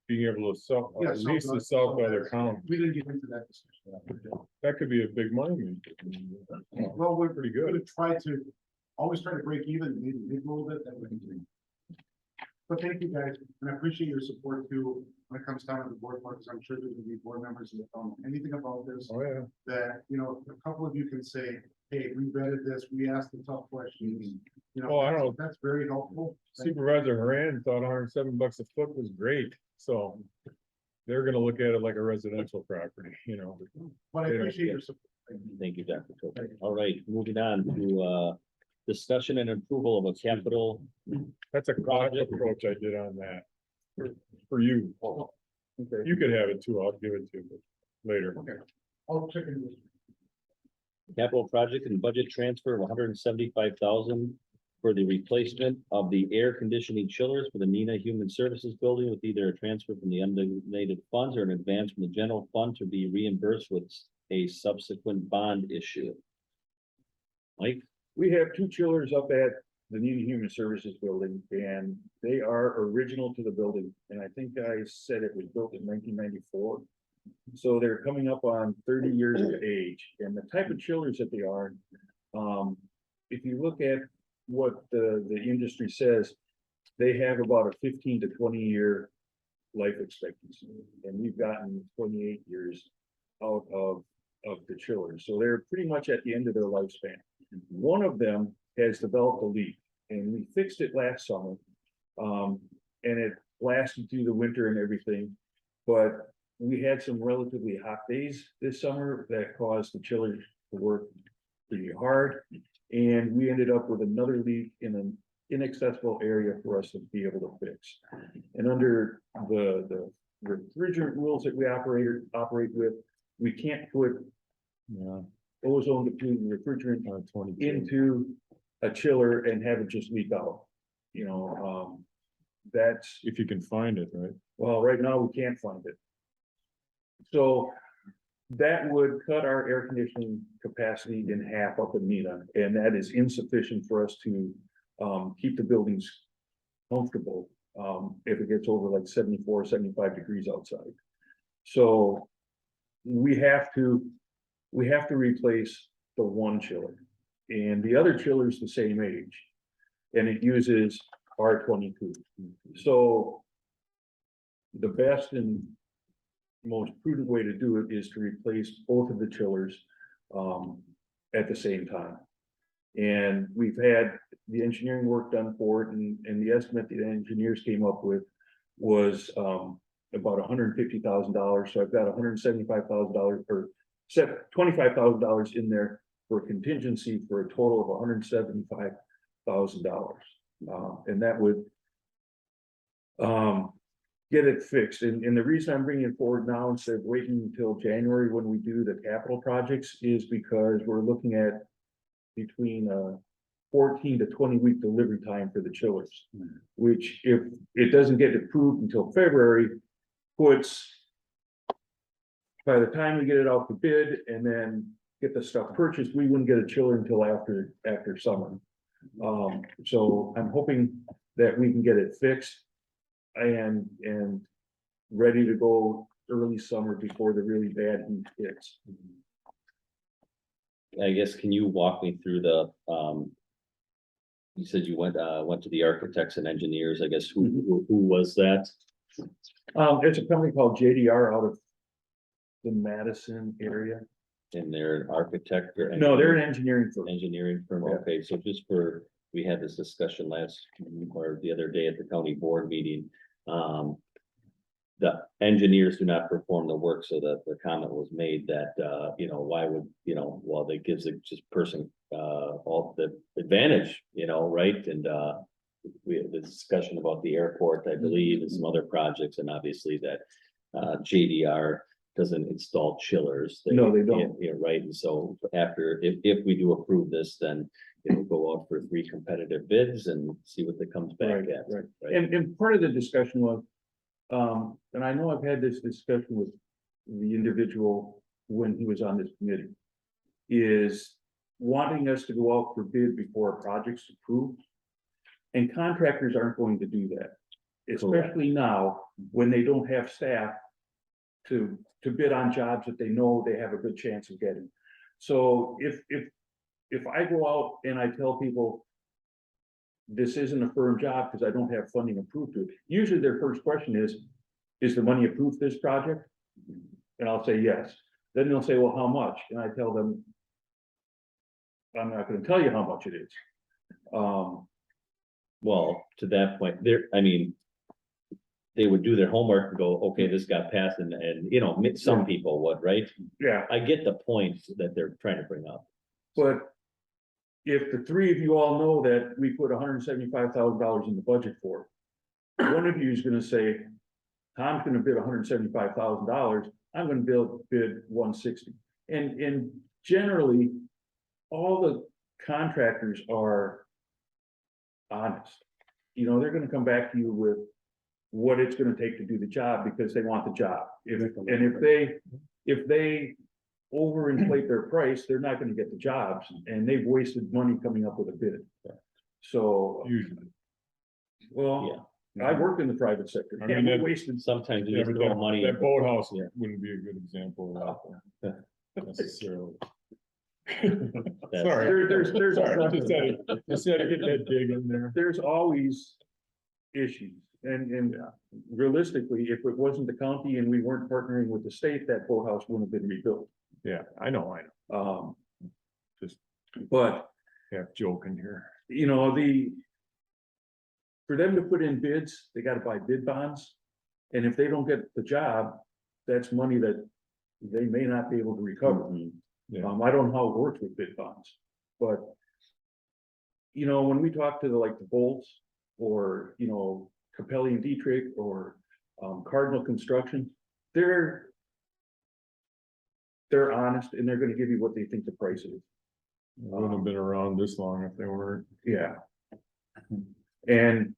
being able to sell, Yeah, at least to sell to other counties. We didn't get into that discussion. That could be a big money maker. Well, we're Pretty gonna good. always try to break even, maybe a little bit, that we can do. But thank you guys, and I appreciate your support too, when it comes down to the board, because I'm sure there's gonna be board members that don't know anything about this. Oh, yeah. That, a couple of you can say, hey, we vetted this, we asked the tough questions. Oh, I don't know. That's very helpful. Thank you. Supervisor Haran thought $107 a foot was great, so. They're gonna look at it like a residential property, But I appreciate your support. Thank you, Dr. Coker. All right, moving on to discussion and approval of a capital. That's a cost approach I did on that. For you. Okay. You could have it too, I'll give it to you later. Okay. I'll check in this. Capital project and budget transfer of $175,000 for the replacement of the air conditioning chillers for the Neenah Human Services Building with either a transfer from the undesignated funds or an advance from the general fund to be reimbursed with a subsequent bond issue. Mike? We have two chillers up at the Neenah Human Services Building, and they are original to the building. And I think I said it was built in 1994. So they're coming up on 30 years of age, and the type of chillers that they are, if you look at what the industry says, they have about a 15 to 20 year life expectancy, and we've gotten 28 years out of the chillers. So they're pretty much at the end of their lifespan. One of them has developed a leak, and we fixed it last summer. And it lasted through the winter and everything, but we had some relatively hot days this summer that caused the chillers to work pretty hard. And we ended up with another leak in an inaccessible area for us to be able to fix. And under the refrigerant rules that we operate with, we can't put ozone depleting refrigerant into a chiller and have it just leak out. That's, If you can find it, right? well, right now we can't find it. So that would cut our air conditioning capacity in half up in Neenah, and that is insufficient for us to keep the buildings comfortable if it gets over like 74, 75 degrees outside. So we have to replace the one chiller, and the other chiller is the same age, and it uses R22. So the best and most prudent way to do it is to replace both of the chillers at the same time. And we've had the engineering work done for it, and the estimate the engineers came up with was about $150,000. So I've got $175,000 or $25,000 in there for contingency for a total of $175,000. And that would get it fixed. And the reason I'm bringing it forward now instead of waiting until January when we do the capital projects is because we're looking at between 14 to 20 week delivery time for the chillers, which if it doesn't get approved until February, puts by the time we get it out to bid and then get the stuff purchased, we wouldn't get a chiller until after summer. So I'm hoping that we can get it fixed and ready to go early summer before the really bad heat hits. I guess, can you walk me through the, you said you went to the architects and engineers, I guess, who was that? It's a company called JDR out of the Madison area. And they're an architect or? No, they're an engineering firm. Engineering firm, Yeah. okay, so just for, we had this discussion last, or the other day at the county board meeting. The engineers do not perform the work, so that the comment was made that, why would, well, that gives the just person, all the advantage, right? And, we had the discussion about the airport, I believe, and some other projects, and obviously that, JDR doesn't install chillers. No, they don't. Yeah, right, and so after, if we do approve this, then it'll go out for 3 competitive bids and see what that comes back Right, at. right. And part of the discussion was, and I know I've had this discussion with the individual when he was on this committee, is wanting us to go out for bid before a project's approved. And contractors aren't going to do that, especially now when they don't have staff to bid on jobs that they know they have a good chance of getting. So if I go out and I tell people this isn't a firm job because I don't have funding approved to it, usually their first question is the money approved for this project? And I'll say yes. Then they'll say, well, how much? And I tell them, I'm not gonna tell you how much it is. Well, to that point, they would do their homework and go, okay, this got passed, and you know, some people would, right? Yeah, I get the point that they're trying to bring up. but if the three of you all know that we put $175,000 in the budget for it, one of you is gonna say, Tom's gonna bid $175,000, I'm gonna bid 160. And generally, all the contractors are honest. You know, they're gonna come back to you with what it's gonna take to do the job because they want the job. If they overinflate their price, they're not gonna get the jobs, and they've wasted money coming up with a bid. So, Usually. well, I worked in the private sector. I mean, And we that- wasted, Sometimes you Yeah, just but throw money. that boathouse Yeah. wouldn't be a good example of that necessarily. That's- Sorry. there's Sorry, just had to get that dig in there. there's always issues. And realistically, if it wasn't the county and we weren't partnering with the state, that boathouse wouldn't have been rebuilt. Yeah, I know. Just- But, Half joking here. you know, for them to put in bids, they gotta buy bid bonds. And if they don't get the job, that's money that they may not be able to recover. Yeah. I don't know how it works with bid bonds, but you know, when we talk to the Bolts or, you know, Capelli and Dietrich or Cardinal Construction, they're honest and they're gonna give you what they think the price is. Wouldn't have been around this long if they weren't Yeah. And,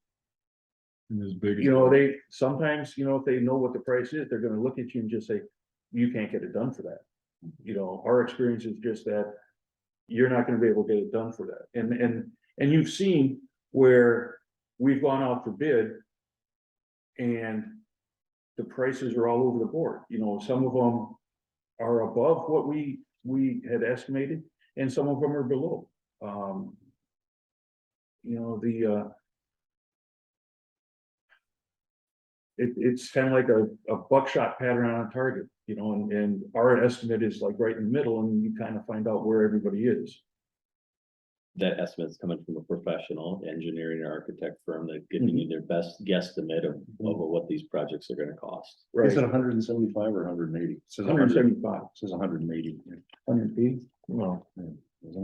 as big. as you know, they sometimes, you know, if they know what the price is, they're gonna look at you and just say, you can't get it done for that. You know, our experience is just that you're not gonna be able to get it done for that. And you've seen where we've gone out for bid and the prices are all over the board. You know, some of them are above what we had estimated and some of them are below. You know, it's kind of like a buckshot pattern on a target, you know, and our estimate is like right in the middle and you kind of find out where everybody is. That estimate's coming from a professional engineering or architect firm that giving you their best guesstimate of what these projects are gonna cost. Right, Is it 175 or 180? Says 175. Says 180. 180? No, Isn't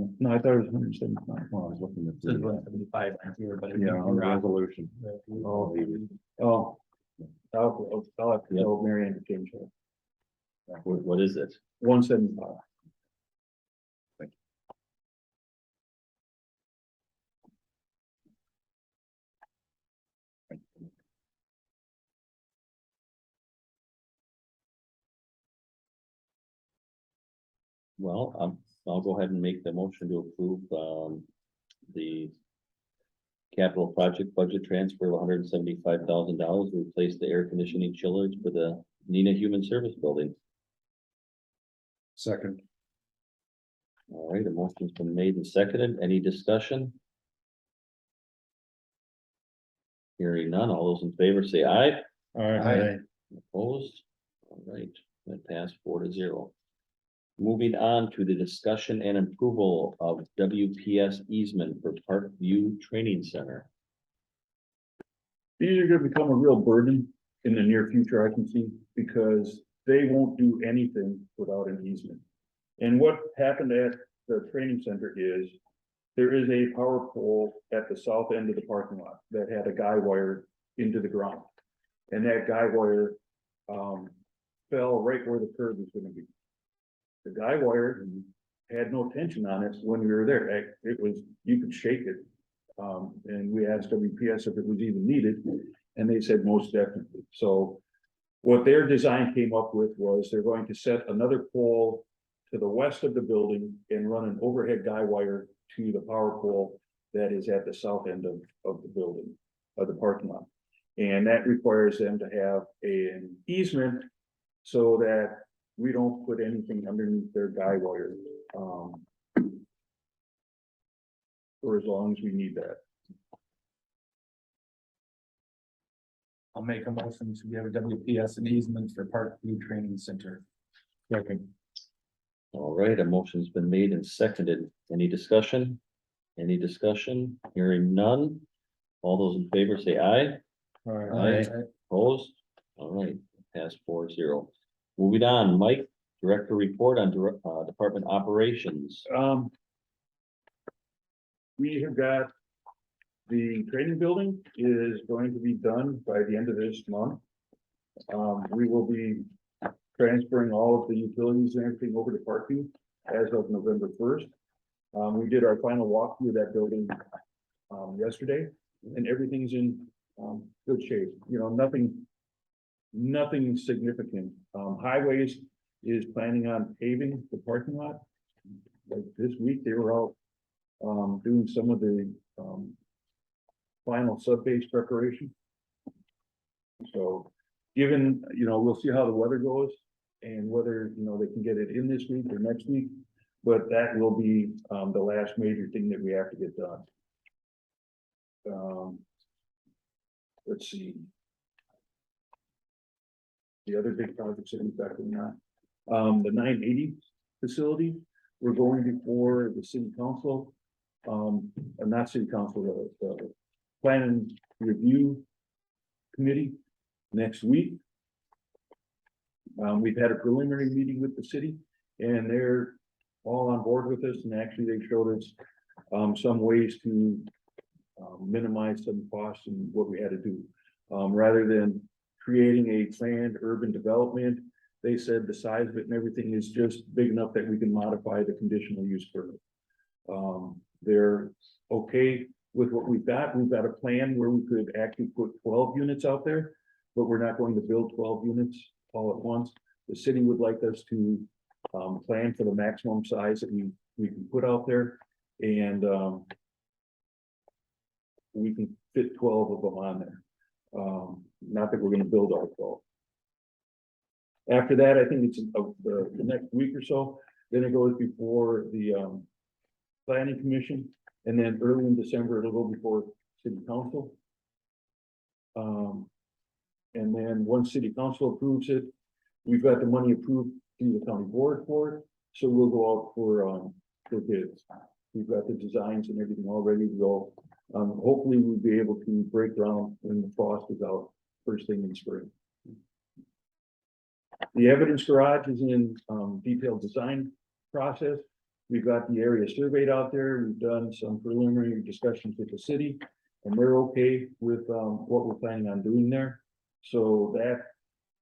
it? No, I thought it was 175. Well, I was looking at Says the, 175 here, but. yeah, on the resolution. Oh, I'll have to tell Mary Ann to change that. What is it? 175. Well, I'll go ahead and make the motion to approve, the capital project budget transfer of $175,000 to replace the air conditioning chillers for the Neenah Human Service Building. Second. All right, a motion's been made and seconded. Any discussion? Hearing none, all those in favor say aye. all right, Opposed? All right, that passed 4-0. Moving on to the discussion and approval of WPS easement for Parkview Training Center. These are gonna become a real burden in the near future, I can see, because they won't do anything without an easement. And what happened at the training center is there is a power pole at the south end of the parking lot that had a guy wire into the ground. And that guy wire fell right where the curb is gonna be. The guy wired had no tension on it when we were there. It was, you could shake it. And we asked WPS if it was even needed, and they said most definitely. So what their design came up with was they're going to set another pole to the west of the building and run an overhead guy wire to the power pole that is at the south end of the building, of the parking lot. And that requires them to have an easement so that we don't put anything underneath their guy wire. For as long as we need that. I'll make a motion to give WPS an easement for Parkview Training Center. Second. All right, a motion's been made and seconded. Any discussion? Any discussion? Hearing none. All those in favor say aye. All right. Opposed? All right, pass 4-0. Moving on, Mike, Director report on Department Operations. We have got, the training building is going to be done by the end of this month. We will be transferring all of the utilities and everything over to Parkview as of November 1st. We did our final walkthrough of that building yesterday, and everything's in good shape. You know, nothing significant. Highways is planning on paving the parking lot. Like this week, they were out doing some of the final sub-base preparation. So given, you know, we'll see how the weather goes and whether, you know, they can get it in this week or next week, but that will be the last major thing that we have to get done. Let's see. The other big projects that we've got going on, the 980 facility, we're going before the city council, not city council, the plan and review committee next week. We've had a preliminary meeting with the city and they're all on board with us, and actually they showed us some ways to minimize some costs and what we had to do. Rather than creating a planned urban development, they said the size of it and everything is just big enough that we can modify the conditional use permit. They're okay with what we've got. We've got a plan where we could actually put 12 units out there, but we're not going to build 12 units all at once. The city would like us to plan for the maximum size that we can put out there, and we can fit 12 of them on there. Not that we're going to build all 12. After that, I think it's the next week or so, then it goes before the planning commission, and then early in December, it'll go before city council. And then once city council approves it, we've got the money approved through the county board for it, so we'll go out for bids. We've got the designs and everything all ready to go. Hopefully we'll be able to break ground when the frost is out first thing in spring. The evidence garage is in detailed design process. We've got the area surveyed out there. We've done some preliminary discussions with the city, and they're okay with what we're planning on doing there. So that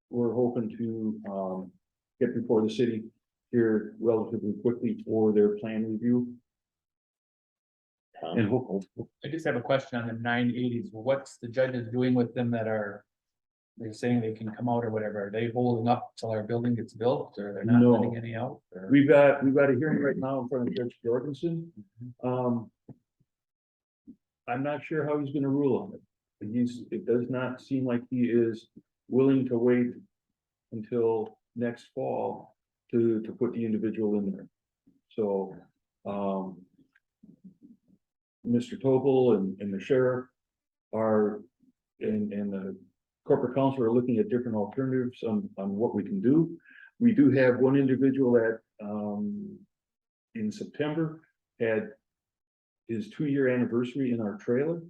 we're hoping to get before the city here relatively quickly for their plan review. And hopefully, I just have a question on the 980s. What's the judges doing with them that are, they're saying they can come out or whatever? Are they holding up till our building gets built, or they're not No. letting any out? Or- we've got a hearing right now in front of Judge Jorgensen. I'm not sure how he's gonna rule on it. It does not seem like he is willing to wait until next fall to put the individual in there. So, Mr. Topol and the sheriff are, and the corporate counsel are looking at different alternatives on what we can do. We do have one individual that, in September, had his 2-year anniversary in our trailer.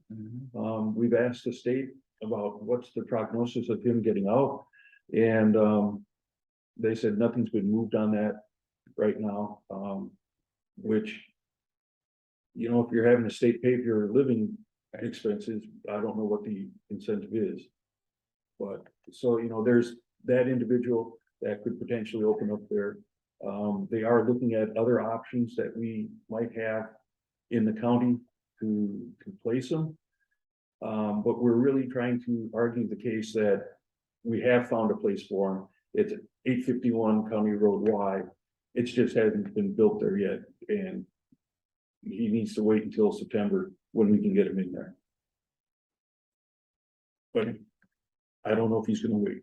We've asked the state about what's the prognosis of him getting out, and they said nothing's been moved on that right now, which, you know, if you're having the state pay for your living expenses, I don't know what the incentive is. But so, you know, there's that individual. that could potentially open up there. They are looking at other options that we might have in the county to place them. But we're really trying to argue the case that we have found a place for them. It's 851 County Road Y. It just hasn't been built there yet, and he needs to wait until September when we can get him in there. But I don't know if he's gonna wait.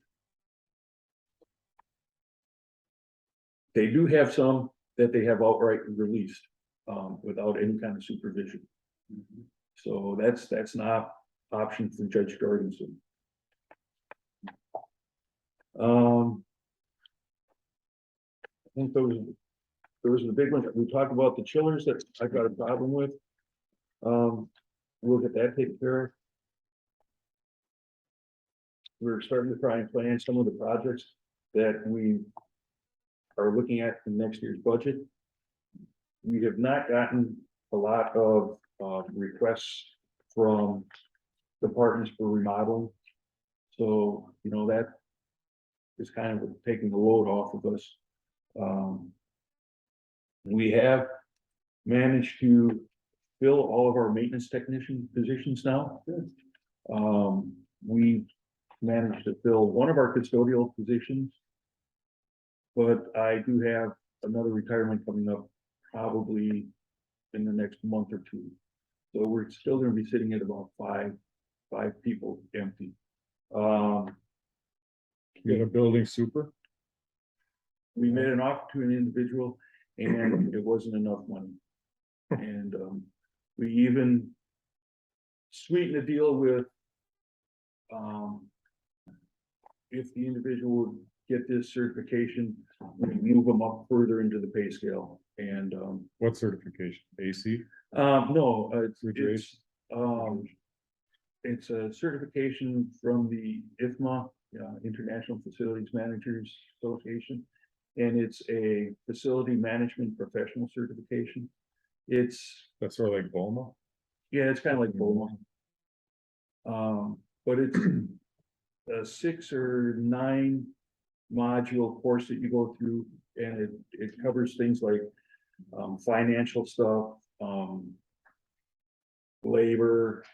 They do have some that they have outright released, without any kind of supervision. So that's an option for Judge Jorgensen. I think those are the big ones. We talked about the chillers that I got a problem with. We'll get that taken care of. We're starting to try and plan some of the projects that we are looking at in next year's budget. We have not gotten a lot of requests from departments for remodeling. So, you know, that is kind of taking the load off of us. We have managed to fill all of our maintenance technician positions now. We managed to fill one of our custodial positions. But I do have another retirement coming up probably in the next month or two. So we're still gonna be sitting at about five people empty. You got a building super? We made an offer to an individual and it wasn't enough money. And we even sweetened the deal with if the individual would get this certification, we move them up further into the pay scale. And What certification? AC? no, it's a certification from the IFMA, International Facilities Managers Association. And it's a facility management professional certification. That's sort of like BOMA? Yeah, it's kind of like BOMA. But it's a 6 or 9 module course that you go through, and it covers things like financial stuff, labor,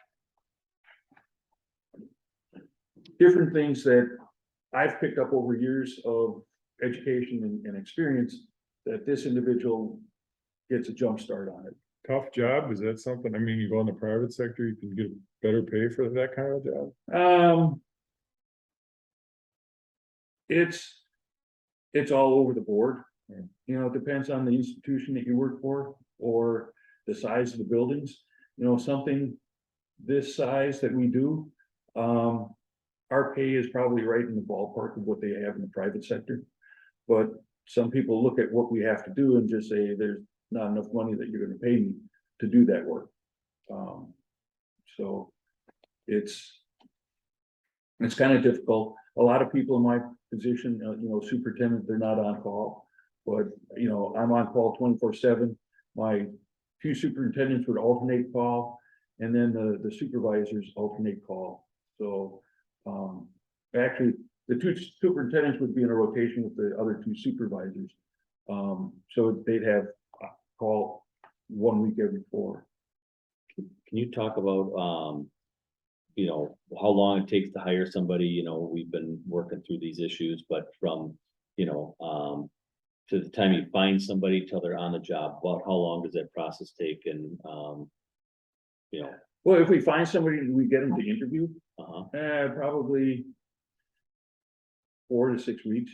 different things that I've picked up over years of education and experience, that this individual gets a jump start on it. Tough job, is that something, I mean, you go in the private sector, you can get better pay for that kind of job? It's all over the board. You know, it depends on the institution that you work for or the size of the buildings. You know, something this size that we do, our pay is probably right in the ballpark of what they have in the private sector. But some people look at what we have to do and just say, there's not enough money that you're gonna pay me to do that work. So it's kind of difficult. A lot of people in my position, you know, superintendent, they're not on call. But, you know, I'm on call 24/7. My 2 superintendents would alternate call, and then the supervisors alternate call. So actually, the 2 superintendents would be in a rotation with the other 2 supervisors. So they'd have call 1 week every 4. Can you talk about, you know, how long it takes to hire somebody? You know, we've been working through these issues, but from, you know, to the time you find somebody till they're on the job, about how long does that process take? And, you know. Well, if we find somebody, we get them to interview, Uh-huh. probably 4 to 6 weeks.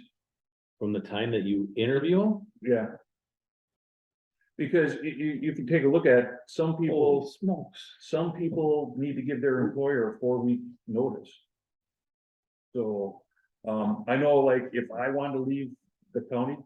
From the time that you interview them? Yeah. Because if you take a look at some people, Smokes. some people need to give their employer a 4-week notice. So, I know, like, if I want to leave the county,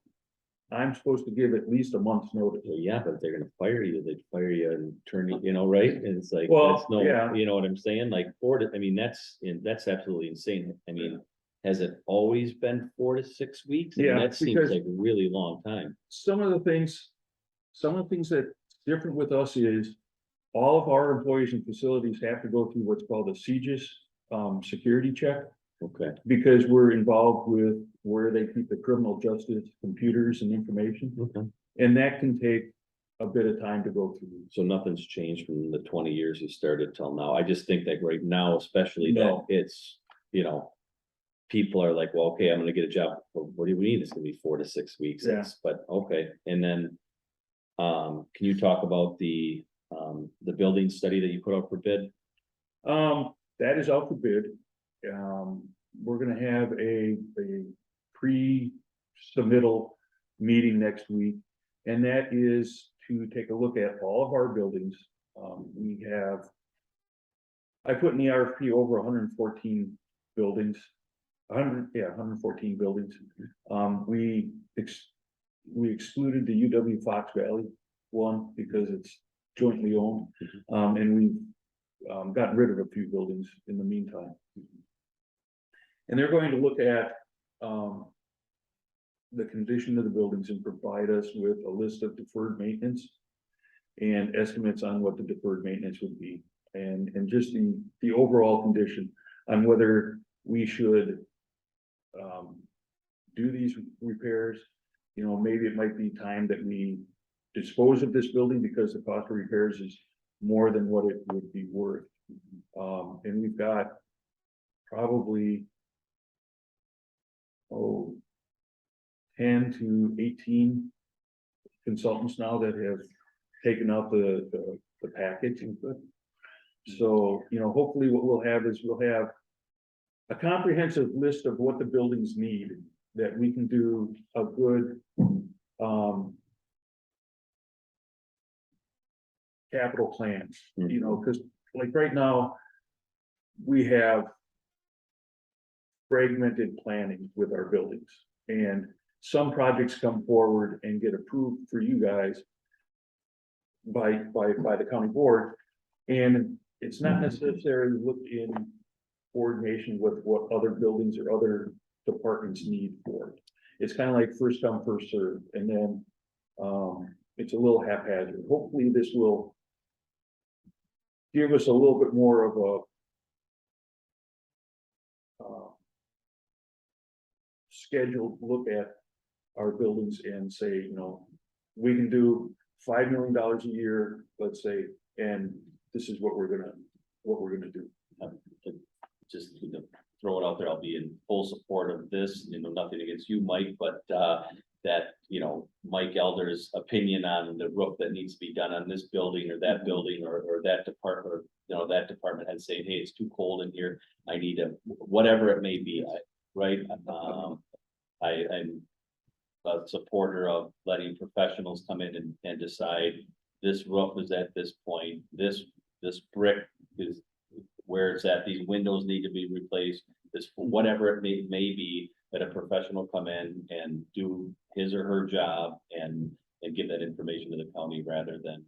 I'm supposed to give at least a month's notice. Well, yeah, but if they're gonna fire you, they'd fire you and turn you, you know, right? And it's like, Well, that's no, yeah. you know what I'm saying? Like, I mean, that's absolutely insane. I mean, has it always been 4 to 6 weeks? I mean, Yeah, that seems because- like a really long time. Some of the things that's different with us is all of our employees and facilities have to go through what's called a CGIS security check. Okay, because we're involved with where they keep the criminal justice computers and information. okay. And that can take a bit of time to go through. So nothing's changed from the 20 years you started till now. I just think that right now, especially that No. it's, people are like, well, okay, I'm gonna get a job. Well, what do we need? It's gonna be 4 to 6 weeks. Yeah. But okay, and then. Can you talk about the building study that you put out for bid? That is out for bid. We're gonna have a pre-submittal meeting next week. And that is to take a look at all of our buildings. I put in the RFP over 114 buildings. 114 buildings. We excluded the UW Fox Valley one because it's jointly owned. And we've gotten rid of a few buildings in the meantime. And they're going to look at the condition of the buildings and provide us with a list of deferred maintenance and estimates on what the deferred maintenance would be, and just the overall condition on whether we should do these repairs. Maybe it might be time that we dispose of this building because the cost of repairs is more than what it would be worth. And we've got probably 10 to 18 consultants now that have taken out the package. So, hopefully what we'll have is we'll have a comprehensive list of what the buildings need, that we can do a good capital plan, because like right now, we have fragmented planning with our buildings, and some projects come forward and get approved for you guys by the county board, and it's not necessarily looked in coordination with what other buildings or other departments need for it. It's kind of like first come, first served, and then it's a little haphazard. Hopefully this will give us a little bit more of a scheduled look at our buildings and say, we can do $5 million a year, let's say, and this is what we're gonna do. Just to throw it out there, I'll be in full support of this, nothing against you, Mike, but that, Mike Elder's opinion on the roof that needs to be done on this building or that building or that department, or that department had saying, hey, it's too cold in here, I need whatever it may be, right? I'm a supporter of letting professionals come in and decide this roof is at this point, this brick is where it's at, these windows need to be replaced, this, whatever it may be, that a professional come in and do his or her job and give that information to the county rather than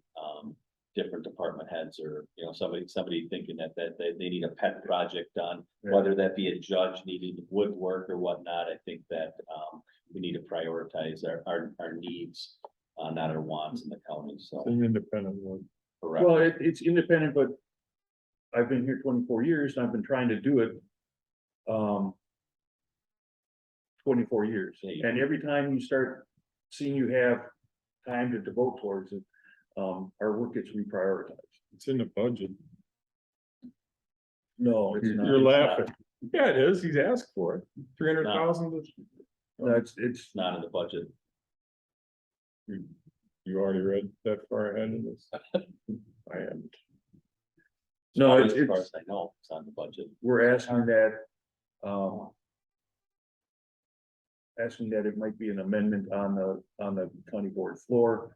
different department heads or, somebody thinking that they need a pet project done, whether that be a judge needing woodwork or whatnot. I think that we need to prioritize our needs, not our wants in the county, so. An independent one. Correct. Well, it's independent, but I've been here 24 years and I've been trying to do it 24 years. And every time you start seeing you have time to devote towards it, our work gets reprioritized. It's in the budget. No, it's not. You're laughing. Yeah, it is. He's asked for it. 300,000. It's Not in the budget. You already read that far ahead of this? I haven't. No, As far it's, as I know, it's on the budget. we're asking that, it might be an amendment on the county board floor.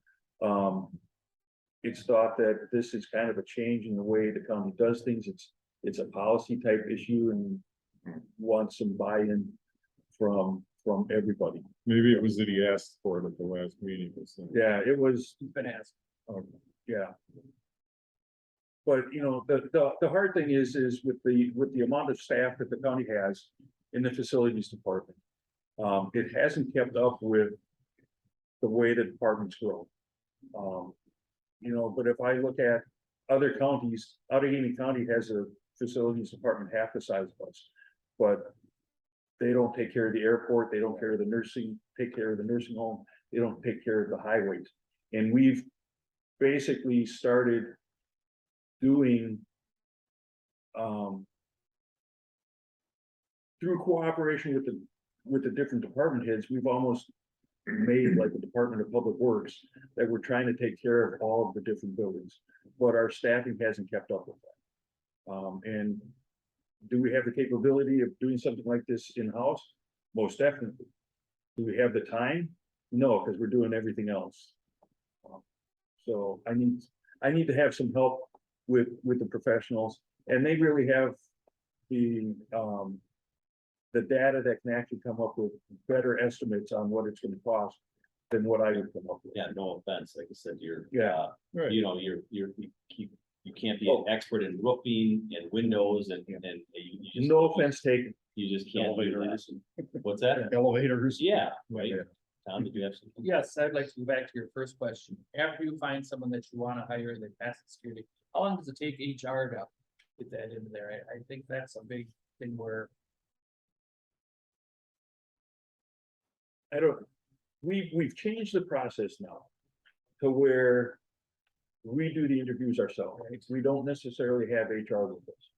It's thought that this is kind of a change in the way the county does things. It's a policy type issue and wants some buy-in from everybody. Maybe it was that he asked for it at the last meeting. Or something. Yeah, it was. Been asked. Yeah. But, the hard thing is with the amount of staff that the county has in the facilities department, it hasn't kept up with the way the departments grow. But if I look at other counties, Allegheny County has a facilities department half the size of us. But They don't take care of the airport, they don't take care of the nursing home, they don't take care of the highways. And we've basically started doing, through cooperation with the different department heads, we've almost made like a Department of Public Works that we're trying to take care of all of the different buildings, but our staffing hasn't kept up with that. And do we have the capability of doing something like this in-house? Most definitely. Do we have the time? No, because we're doing everything else. So I need to have some help with the professionals, and they really have the data that can actually come up with better estimates on what it's gonna cost than what I would come up with. Yeah, no offense, like I said, Yeah. Right. you know, you can't be an expert in roofing and windows and you just. No offense taken. You just can't do that. Elevators. What's that? Elevators. Yeah, right. Yeah. Tom, did you have something? Yes, I'd like to go back to your first question. After you find someone that you wanna hire, they pass the security, how long does it take HR to get that into there? I think that's a big thing where, We've changed the process now to where we do the interviews ourselves. We don't necessarily have HR with us.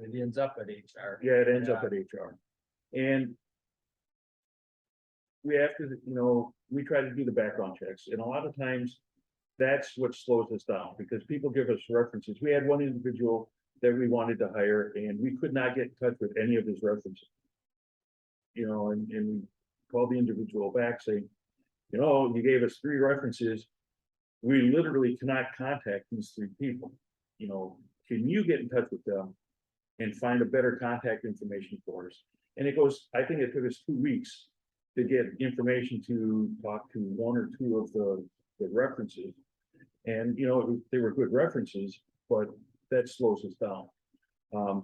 it ends up at HR. Yeah, it ends up at HR. And we have to, we try to do the background checks, and a lot of times that's what slows us down, because people give us references. We had one individual that we wanted to hire, and we could not get in touch with any of his references. And we called the individual back saying, you gave us 3 references. We literally cannot contact these 3 people. Can you get in touch with them and find a better contact information for us? And I think it took us 2 weeks to get information to talk to 1 or 2 of the references. And, they were good references, but that slows us down.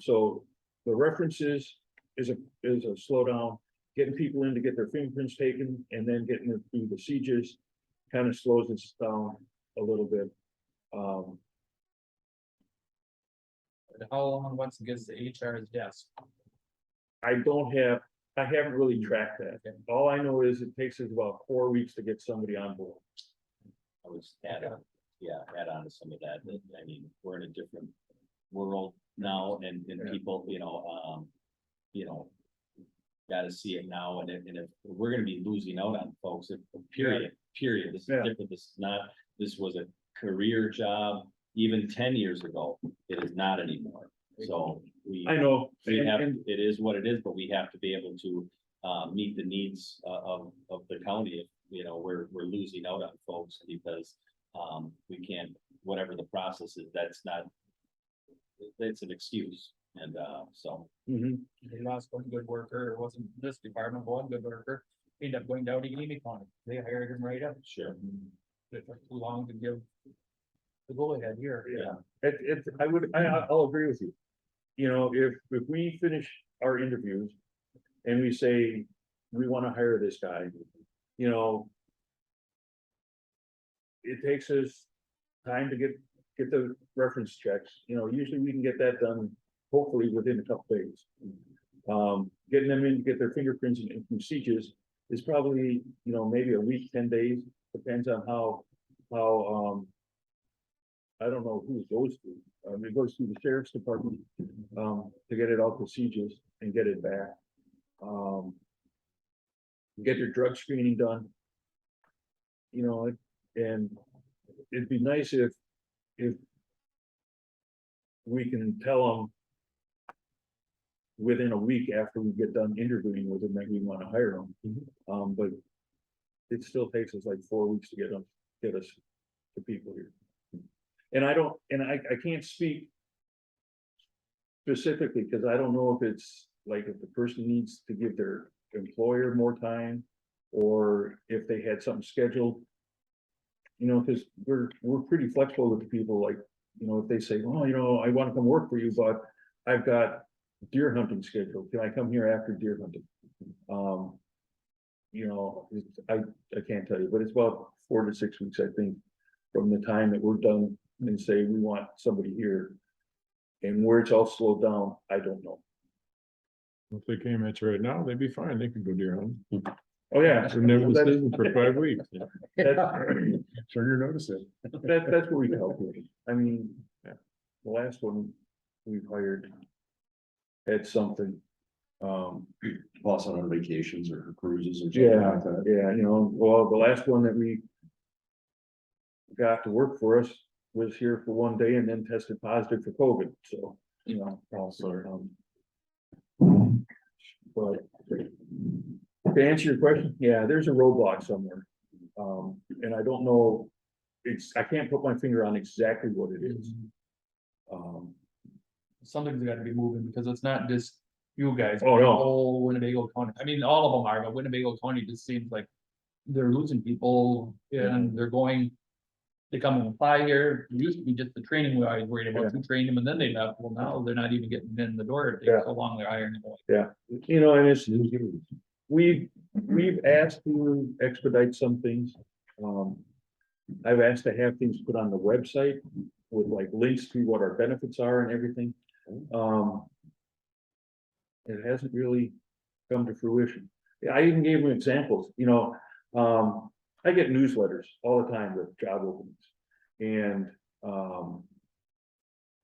So the references is a slowdown. Getting people in to get their fingerprints taken and then getting them through the sieges kind of slows us down a little bit. How long once it gets to HR's desk? I haven't really tracked that. All I know is it takes us about 4 weeks to get somebody on board. I was add on to some of that, I mean, we're in a different world now and people, gotta see it now, and if we're gonna be losing out on folks, period, this is Yeah. different, this was a career job, even 10 years ago, it is not anymore, so I know. it is what it is, but we have to be able to, meet the needs, of the county, if, we're losing out on folks, because, we can't, whatever the process is, it's an excuse, and, so. Mhm. They lost one good worker, it wasn't this department, but one good worker, ended up going down to Union County. They hired him right up. Sure. It took too long to give the go ahead here. Yeah. I'll agree with you. If we finish our interviews and we say, we want to hire this guy, it takes us time to get the reference checks. Usually we can get that done hopefully within a couple days. Getting them in to get their fingerprints and through sieges is probably, maybe a week, 10 days, depends on how I don't know who it goes to. It goes through the sheriff's department, to get it out to sieges and get it back. Get your drug screening done. And it'd be nice if we can tell them within a week after we get done interviewing with them that we want to hire them. But it still takes us like 4 weeks to get us to people here. And I can't speak specifically, because I don't know if it's like if the person needs to give their employer more time, or if they had something scheduled. Because we're pretty flexible with the people, like, if they say, well, I want to come work for you, but I've got deer hunting scheduled. Can I come here after deer hunting? I can't tell you, but it's about 4 to 6 weeks, I think, from the time that we're done and say we want somebody here. And where it's all slowed down, I don't know. If they came at you right now, they'd be fine. They could go deer hunting. Oh, yeah. They've never Well, that's- decision for 5 weeks. Sure you're noticing. That's what we help with. I mean, the last one we've hired had something, Lost on vacations or cruises or something yeah, like that. yeah, you know, well, the last one that we got to work for us was here for one day and then tested positive for COVID, so, you know, also, but to answer your question, yeah, there's a roadblock somewhere. And I don't know, I can't put my finger on exactly what it is. Something's got to be moving because it's not just you guys. Oh, no. Oh, Winnebago County. I mean, all of them are, but Winnebago County just seems like they're losing people and they're going. They come and apply here. It used to be just the training we always worried about. Yeah. Who trained them and then they left. Well, now they're not even getting in the door. It Yeah. takes so long they're hiring them. Yeah, you know, and it's, we've asked to expedite some things. I've asked to have things put on the website with like links to what our benefits are and everything. It hasn't really come to fruition. I even gave them examples, you know, I get newsletters all the time with job openings. And,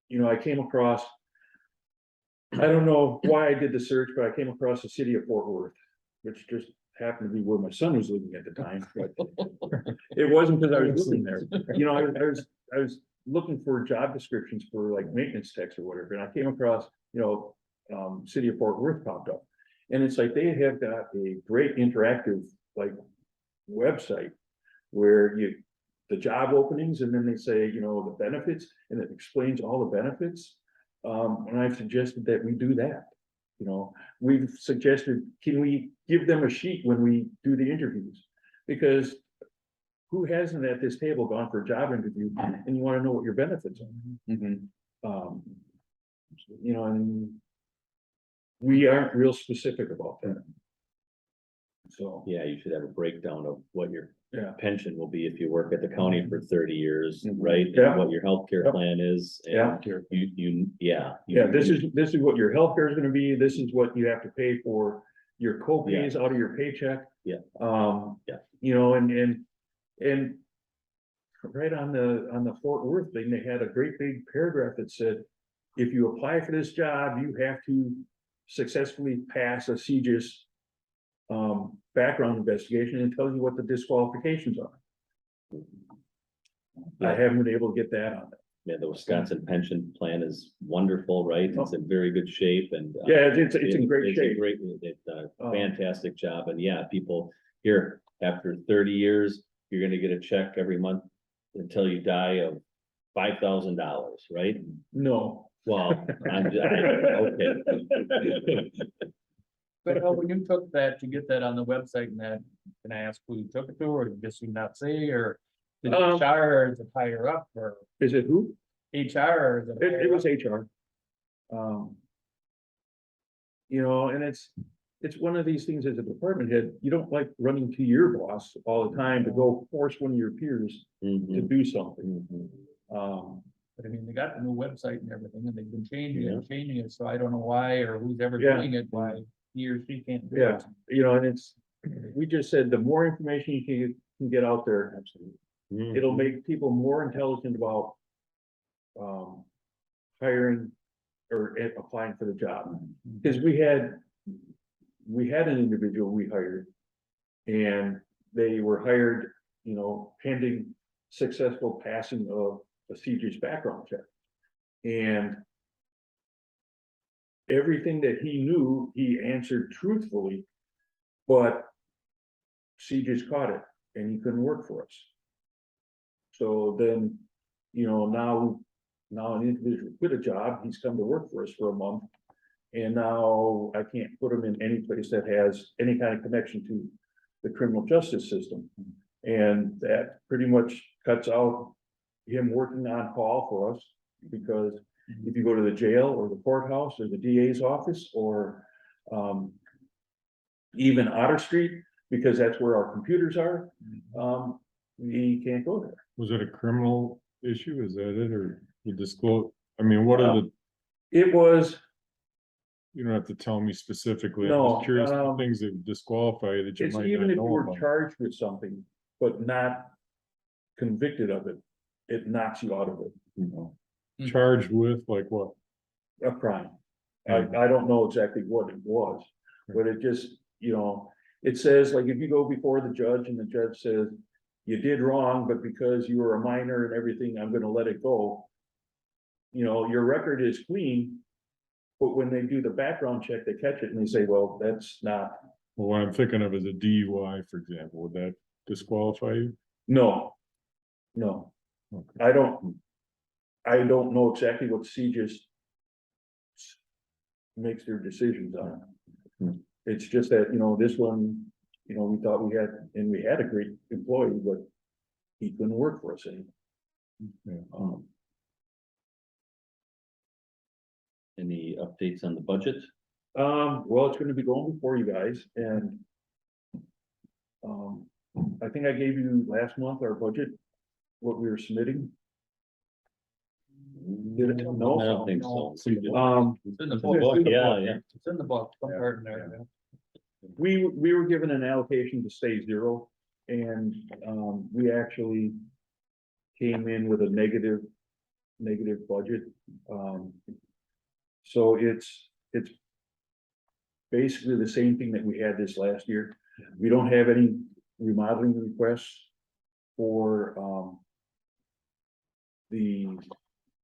you know, I came across, I don't know why I did the search, but I came across the city of Fort Worth, which just happened to be where my son was living at the time, but it wasn't because I was living there. You know, I was looking for job descriptions for like maintenance techs or whatever, and I came across, you know, city of Fort Worth popped up. And it's like, they have got a great interactive, like, website where the job openings, and then they say, you know, the benefits, and it explains all the benefits. And I've suggested that we do that. You know, we've suggested, can we give them a sheet when we do the interviews? Because who hasn't at this table gone for a job interview and you want to know what your benefits are? You know, and we aren't real specific about that. So, Yeah, you should have a breakdown of what your yeah, pension will be if you work at the county for 30 years, Mhm. right? And Yeah. what your healthcare Yep. plan is. Yeah. And yeah. yeah, this is what your healthcare is gonna be, this is what you have to pay for your co-pays out of your paycheck. Yeah. Yeah. You know, and right on the Fort Worth thing, they had a great big paragraph that said, if you apply for this job, you have to successfully pass a CGIS background investigation, and tells you what the disqualifications are. I haven't been able to get that on it. Yeah, the Wisconsin pension plan is wonderful, right? It's in very good shape and. Yeah, it's in great It's a shape. great, it's a fantastic job, and yeah, people here, after 30 years, you're gonna get a check every month until you die of $5,000, right? No. Well, okay. But when you took that to get that on the website and that, can I ask who you took it to, or just you not say, or? Did HR, or is it higher up, or Is it who? HR, or is it? It was HR. You know, and it's one of these things as a department head, you don't like running to your boss all the time to go force one of your peers to Mhm, do something. mhm. But I mean, they got the new website and everything, and they've been changing Yeah. and changing it, so I don't know why, or who's ever Yeah. doing it, why he or she can't do Yeah, it. you know, and we just said, the more information you can get out there, Mhm. it'll make people more intelligent about hiring or applying for the job. Because we had an individual we hired, and they were hired, you know, pending successful passing of a CG's background check. And everything that he knew, he answered truthfully, but CG's caught it and he couldn't work for us. So then, you know, now an individual quit a job, he's come to work for us for a month. And now I can't put him in any place that has any kind of connection to the criminal justice system. And that pretty much cuts out him working on call for us, because if you go to the jail or the courthouse or the DA's office, or even Otter Street, because that's where our computers are, we can't go there. Was it a criminal issue? Is that it, or the disclose? I mean, what are the, It was, You don't have to tell me specifically. I'm No, just curious, the things that disqualify you that you It's might even not if you know were about. charged with something, but not convicted of it, it knocks you out of it, You know, Mhm. charged with like what? a crime. I don't know exactly what it was, but it just, it says, like, if you go before the judge and the judge says, you did wrong, but because you were a minor and everything, I'm gonna let it go. Your record is clean, but when they do the background check, they catch it and they say, well, that's not, Well, what I'm thinking of is a DUI, for example, would that disqualify you? no. No, Okay. I don't know exactly what CJIS makes their decisions on. It's just that, this one, we thought we had a great employee, but he couldn't work for us anymore. Yeah. Any updates on the budget? Well, it's gonna be going before you guys and I think I gave you last month our budget, what we were submitting. Did it? No? I don't think so. It's in the Book, yeah, yeah. It's in the book, somewhere in there. We were given an allocation to stay zero and, we actually came in with a negative budget. So it's basically the same thing that we had this last year. We don't have any remodeling requests for,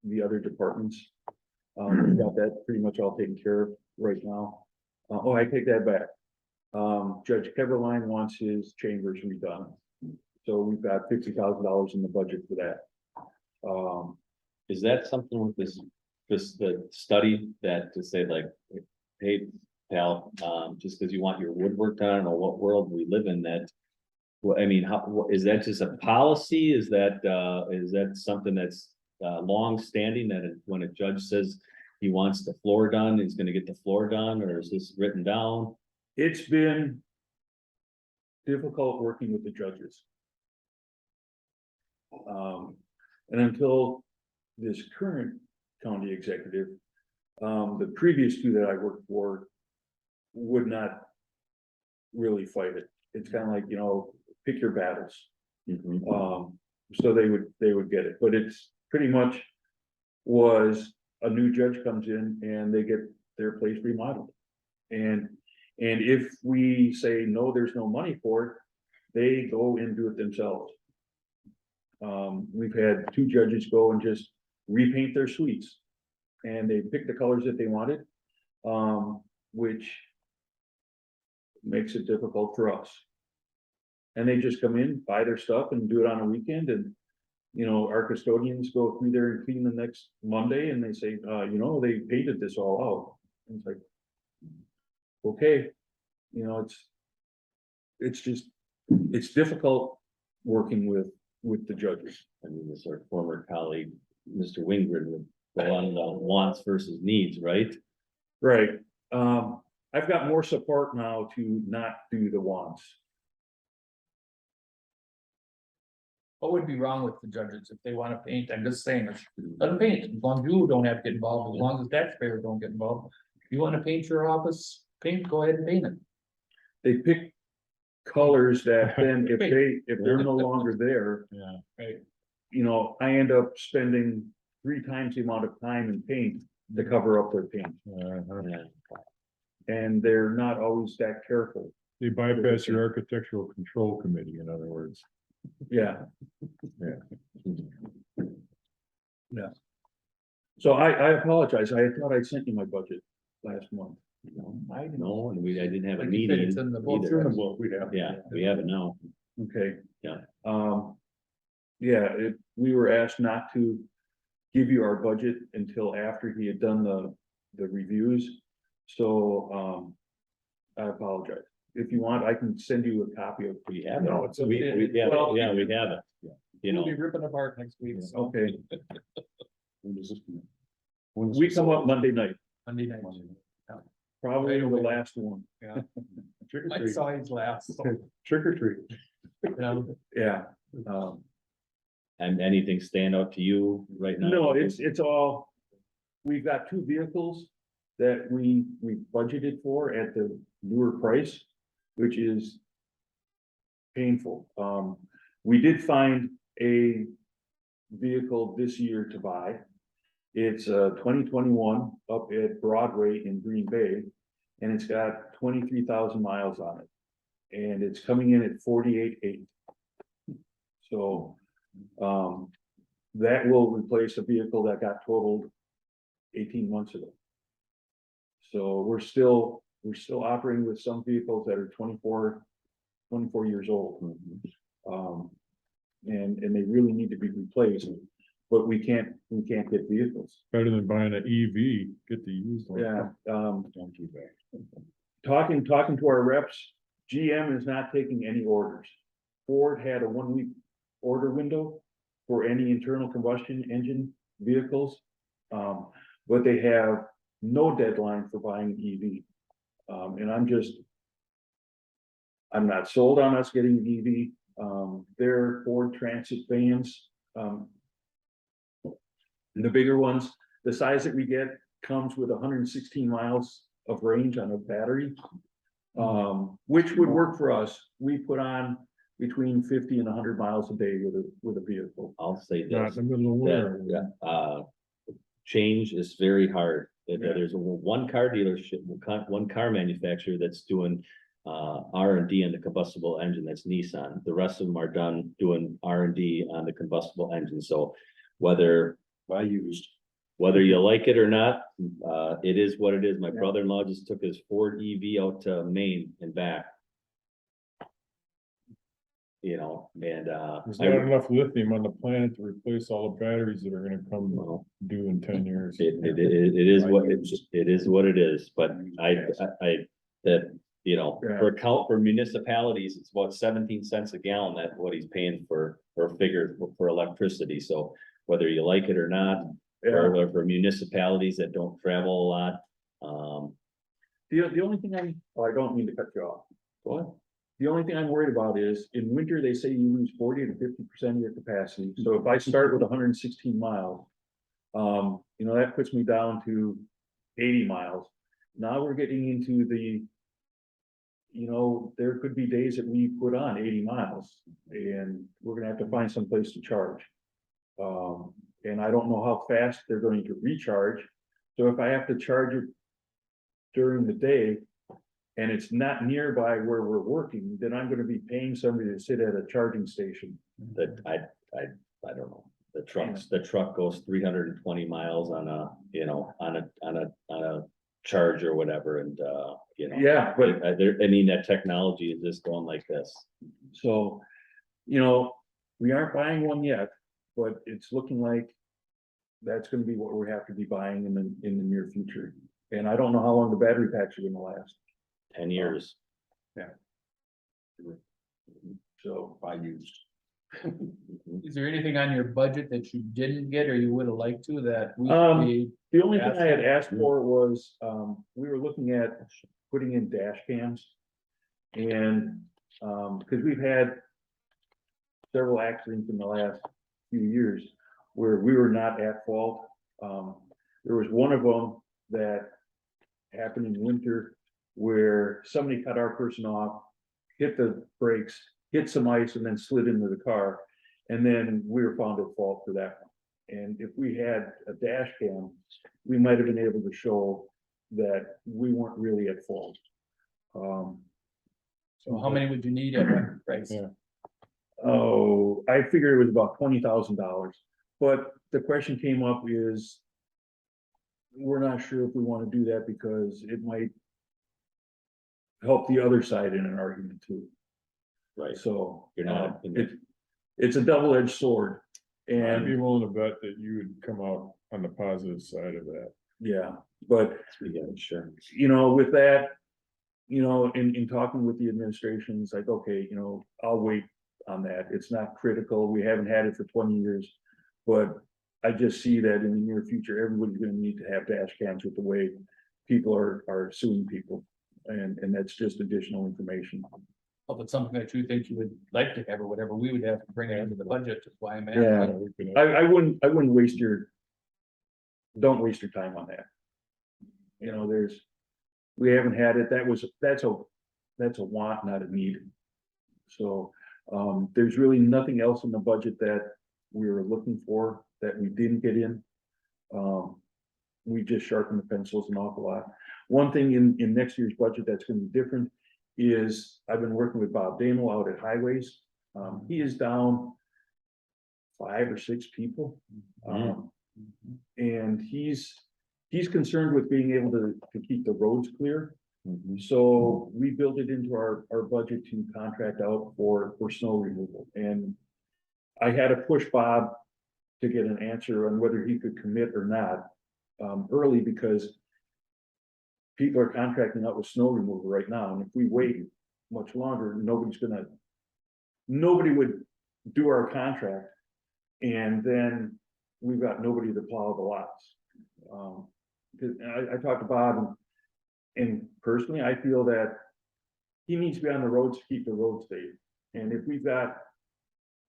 the other departments. We got that pretty much all taken care of right now. I take that back. Judge Keverline wants his chambers redone. So we've got $50,000 in the budget for that. Is that something with the study that to say like, hey, pal, just because you want your woodwork done, I don't know what world we live in that. Well, I mean, is that just a policy? Is that something that's long standing that when a judge says he wants the floor done, he's gonna get the floor done, or is this written down? It's been difficult working with the judges. And until this current county executive, the previous two that I worked for would not really fight it. It's kind of like, pick your battles. So they would get it, but it's pretty much was a new judge comes in and they get their place remodeled. And if we say, no, there's no money for it, they go and do it themselves. We've had two judges go and just repaint their suites. And they picked the colors that they wanted, which makes it difficult for us. And they just come in, buy their stuff and do it on a weekend and, our custodians go through there and clean the next Monday and they say, they painted this all out. And it's like, okay, it's difficult working with the judges. I mean, this our former colleague, Mr. Wingren, would go on about wants versus needs, right? Right. I've got more support now to not do the wants. What would be wrong with the judges if they want to paint? I'm just saying, let them paint, as long as you don't have to get involved, as long as the taxpayers don't get involved. If you want to paint your office, go ahead and paint it. They pick colors that then if they're no longer there, Yeah. Right. I end up spending 3 times the amount of time in paint to cover up their paint. Yeah. And they're not always that careful. They bypass your architectural control committee, in other words. Yeah. Yeah. So I apologize. I thought I sent you my budget last month. I didn't. No, and I didn't have a Like you said, meeting. it's in the book. either. We have. Yeah, we have it now. Okay. Yeah. We were asked not to give you our budget until after he had done the reviews. So, I apologize. If you want, I can send you a copy of. We have it. No, it's We okay. yeah, Well, yeah, we have it. You We'll know, be ripping apart next week, so. Okay, When does this come in? we come up Monday night, Monday night. probably Right the away. last one. Trick or I treat, saw his last. So, trick or treat. Yeah. and anything stand out to you right now? No, it's all, we've got 2 vehicles that we budgeted for at the newer price, which is painful. We did find a vehicle this year to buy. It's a 2021 up at Broadway in Green Bay, and it's got 23,000 miles on it. And it's coming in at 48,800. So, that will replace a vehicle that got totaled 18 months ago. So we're still operating with some vehicles that are 24 years old. And they really need to be replaced, but we can't get vehicles. Better than buying an EV, get the used one. Yeah, Don't do that. talking to our reps, GM is not taking any orders. Ford had a 1-week order window for any internal combustion engine vehicles. But they have no deadline for buying an EV. And I'm not sold on us getting an EV. Their Ford Transit vans, the bigger ones, the size that we get comes with 116 miles of range on a battery. Which would work for us. We put on between 50 and 100 miles a day with a vehicle. I'll say Not this, in the middle of winter. that, change is very hard. Yeah. There's one car dealership, one car manufacturer that's doing R&D on the combustible engine, that's Nissan. The rest of them are done doing R&D on the combustible engine. So whether you like it or not, it is what it is. My brother-in-law just took his Ford EV out to Maine and back. You know, and There's not enough lithium on the planet to replace all the batteries that are gonna come well, due in 10 years. it is what it is, but that, you know, for municipalities, it's about 17 cents a gallon. That's what he's paying for electricity. So whether you like it or not, for municipalities that don't travel a lot. The only thing I don't mean to cut you off. What? The only thing I'm worried about is in winter, they say you lose 40 to 50% of your capacity. So if I start with 116 miles, that puts me down to 80 miles. Now we're getting into there could be days that we put on 80 miles and we're gonna have to find some place to charge. And I don't know how fast they're going to recharge. So if I have to charge it during the day, and it's not nearby where we're working, then I'm gonna be paying somebody to sit at a charging station. That I don't know. The truck goes 320 miles on a charge or whatever, and Yeah, but that technology is just going like this. so, we aren't buying one yet, but it's looking like that's gonna be what we have to be buying in the near future. And I don't know how long the battery packs are gonna last. 10 years. So I used. Is there anything on your budget that you didn't get or you would have liked to that we Um, should be? the only thing I had asked for was, we were looking at putting in dash cams. And, because we've had several accidents in the last few years where we were not at fault. There was one of them that happened in winter where somebody cut our person off, hit the brakes, hit some ice, and then slid into the car. And then we were found at fault for that one. And if we had a dash cam, we might have been able to show that we weren't really at fault. So how many would you need at what price? Yeah. Oh, I figured it was about $20,000, but the question came up is. We're not sure if we want to do that because it might. Help the other side in an argument too. Right. So. You're not in the- It's a double-edged sword. I'd be And willing to bet that you would come out on the positive side of that. yeah, but We got insurance. with that. In talking with the administration, it's like, okay, I'll wait on that. It's not critical. We haven't had it for 20 years. But I just see that in the near future, everybody's gonna need to have dash cams with the way people are suing people. And that's just additional information. If it's something that you think you would like to have or whatever, we would have to bring it into the budget, that's why I'm Yeah. asking. We could- I wouldn't don't waste your time on that. You know, we haven't had it, that's a want, not a need. So, there's really nothing else in the budget that we were looking for that we didn't get in. We just sharpened the pencils an awful lot. One thing in next year's budget that's gonna be different is I've been working with Bob Damo out at Highways. He is down 5 or 6 people. And he's concerned with being able to keep the roads clear. So we built it into our budget to contract out for snow removal. And I had to push Bob to get an answer on whether he could commit or not, early, because people are contracting out with snow removal right now. And if we wait much longer, nobody would do our contract. And then we've got nobody to plow the lots. Because I talked to Bob, and personally, I feel that he needs to be on the roads to keep the roads safe. And if we've got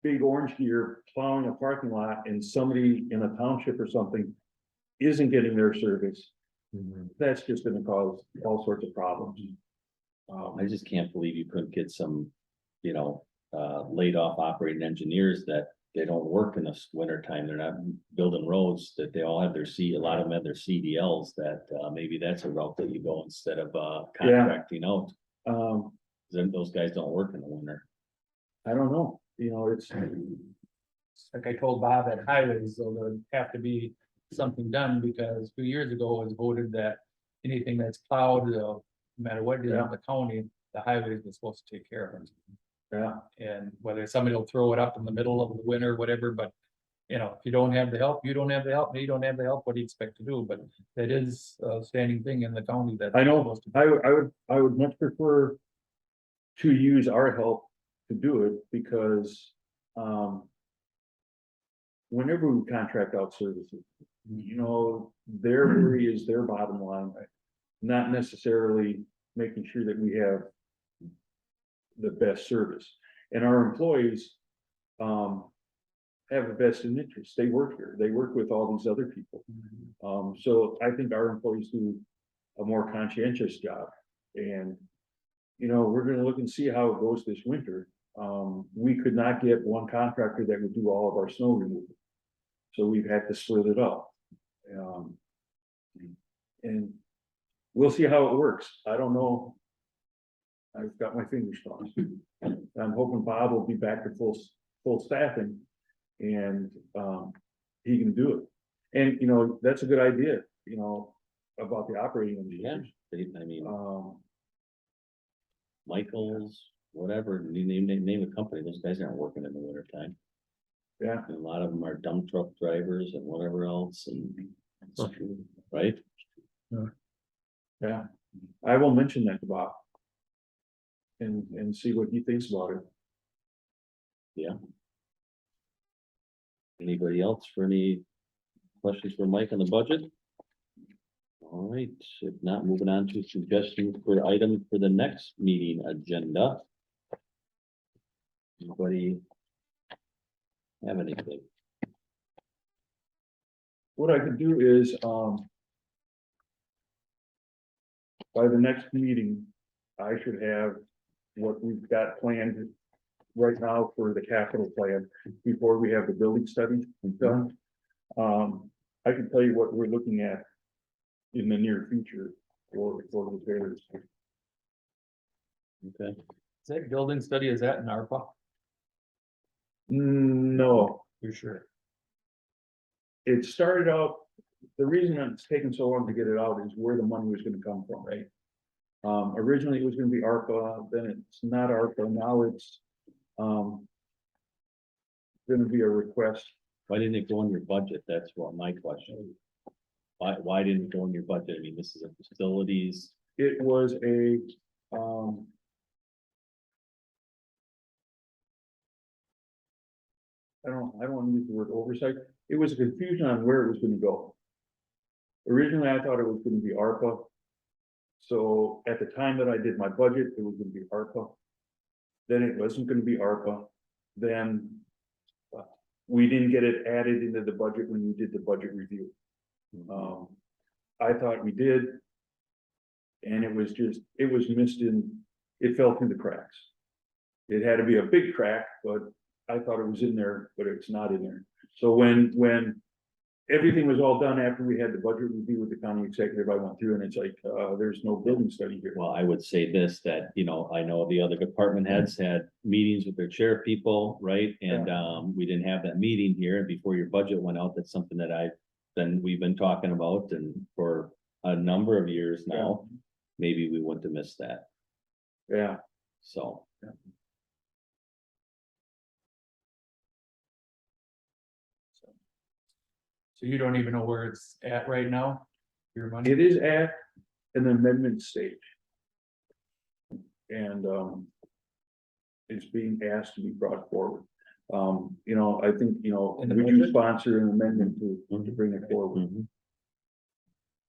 big orange gear plowing a parking lot and somebody in a township or something isn't getting their service, that's just gonna cause all sorts of problems. I just can't believe you couldn't get some, laid off operating engineers that they don't work in the winter time. They're not building roads, that they all have a lot of them have their CDLs, that maybe that's a route that you go instead of contracting out. Then those guys don't work in the winter. I don't know, it's, Like I told Bob at Highways, so there'd have to be something done, because 2 years ago it was voted that anything that's plowed, no matter what it is in the county, the highways was supposed to take care of it. yeah, And whether somebody will throw it up in the middle of the winter, whatever, but if you don't have the help, you don't have the help, and you don't have the help, what do you expect to do? But that is a standing thing in the county that. I know, I would much prefer to use our help to do it, because, whenever we contract out services, their worry is their bottom line, not necessarily making sure that we have the best service. And our employees, have a vested interest. They work here. They work with all these other people. So I think our employees do a more conscientious job. And, we're gonna look and see how it goes this winter. We could not get one contractor that would do all of our snow removal. So we've had to split it up. And we'll see how it works. I don't know. I've got my fingers crossed. I'm hoping Bob will be back to full staffing, and he can do it. And that's a good idea, about the operating engineers. Michaels, whatever, name a company, those guys aren't working in the winter time. Yeah. And a lot of them are dump truck drivers and whatever else, and right? Yeah, I will mention that to Bob. And see what he thinks about it. Anybody else for any questions for Mike on the budget? All right, if not, moving on to suggestions for items for the next meeting agenda. Anybody have anything? What I could do is, by the next meeting, I should have what we've got planned right now for the capital plan before we have the building study done. I can tell you what we're looking at in the near future for repairs. Okay, Is that building study, is that in ARPA? No, For sure. it started out, the reason it's taken so long to get it out is where the money was gonna come from, right? Originally it was gonna be ARPA, then it's not ARPA, now it's, gonna be a request. why didn't it go in your budget? That's what my question is. Why didn't it go in your budget? I mean, this is a facilities. It was a, I don't want to use the word oversight. It was a confusion on where it was gonna go. Originally, I thought it was gonna be ARPA. So at the time that I did my budget, it was gonna be ARPA. Then it wasn't gonna be ARPA. Then we didn't get it added into the budget when we did the budget review. I thought we did. And it was missed it fell through the cracks. It had to be a big crack, but I thought it was in there, but it's not in there. So when everything was all done after we had the budget review with the county executive, I went through and it's like, there's no building study here. Well, I would say this, that, you know, I know the other department heads had meetings with their chair people, right? And, we didn't have that meeting here, and before your budget went out, that's something that we've been talking about, and for a number of years now, maybe we wouldn't have missed that, Yeah, so. So you don't even know where it's at right now? Your money? it is at an amendment stage. And, it's being asked to be brought forward. You know, I think, you know, In the we do budget? sponsor an amendment to bring it forward, Mhm.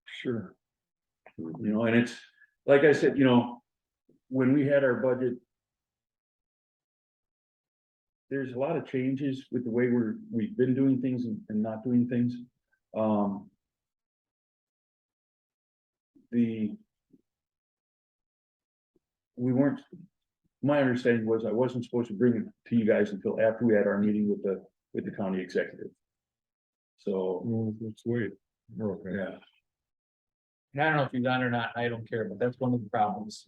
sure. You know, and it's, like I said, you know, when we had our budget. There's a lot of changes with the way we've been doing things and not doing things. My understanding was I wasn't supposed to bring it to you guys until after we had our meeting with the county executive. So, Well, let's wait. Okay. yeah. And I don't know if you've done or not, I don't care, but that's one of the problems.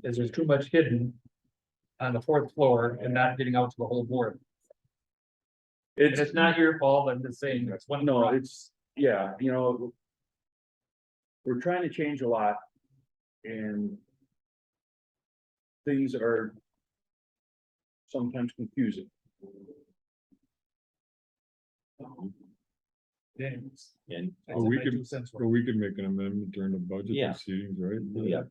Is there's too much hidden on the fourth floor and not getting out to the whole board. And it's not your fault, I'm just saying, that's one of the No, problems. it's, yeah, you know. We're trying to change a lot. And. Things are. Sometimes confusing. Anyways, And, that's Well, we my could- 2 cents worth. So we could make an amendment during the budget Yeah. proceedings, right? yeah,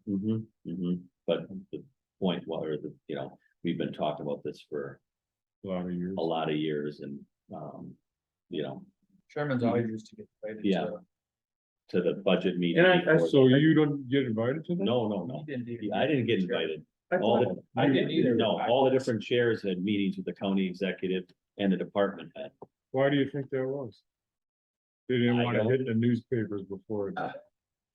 but the point, well, or the, you know, we've been talking about this for A lot of years. a lot of years, and, you know, Sherman's always used to get invited to. Yeah. to the budget meeting. And I- before So the- you don't get invited to that? No, He didn't even- I didn't get invited. I All thought- the, I didn't either. No, all the different chairs had meetings with the county executive and the department head. Why do you think that was? They didn't I want to don't- hit the newspapers before.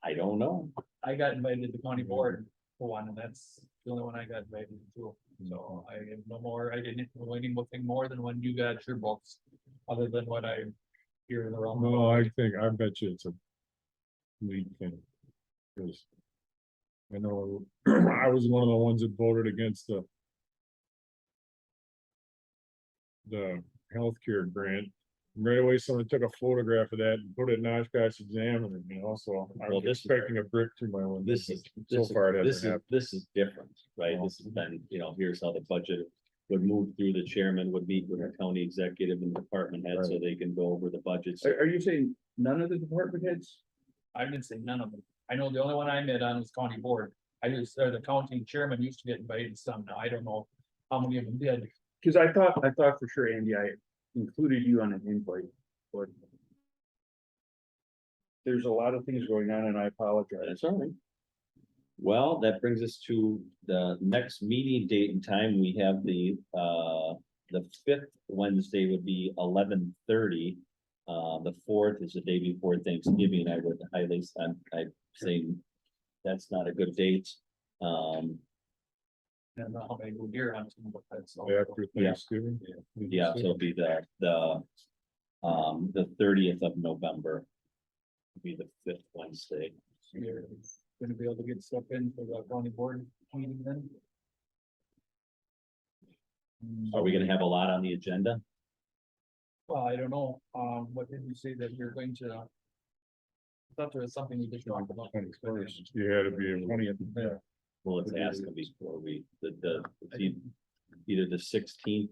I don't know. I got invited to the county board for one, and that's the only one I got invited to. So I have no more, I didn't know anything more than when you got your books, other than what I hear around. No, I bet you it's a league thing. 'Cause I know I was one of the ones that voted against the healthcare grant. Right away, someone took a photograph of that and put it in Oshkosh Examiner, you know, so I Well, was this- expecting a brick through my window. This is, but So this is, far, it this hasn't is, happened. this is different, right? This has been, you know, here's how the budget would move through. The chairman would meet with the county executive and department head so they can go over the budgets. Are you saying none of the department heads? I didn't say none of them. I know the only one I met on was county board. The county chairman used to get invited some. Now I don't know how many of them did. Cause I thought for sure, Andy, I included you on an invite, but. There's a lot of things going on and I apologize. That's all right. Well, that brings us to the next meeting date and time. We have the fifth Wednesday would be 11:30. The fourth is the day before Thanksgiving. I would highly, I'm saying that's not a good date. I don't know how many go deer hunting, but that's. all. After Yeah. Thanksgiving. Yeah, so it'll be the 30th of November. Be the fifth Wednesday. You're gonna be able to get stuff in for the county board meeting then? Are we gonna have a lot on the agenda? Well, I don't know, what did you say that you're going to? I thought there was something you just talked about. You had to be able. Yeah. Well, let's ask them before it's either the 16th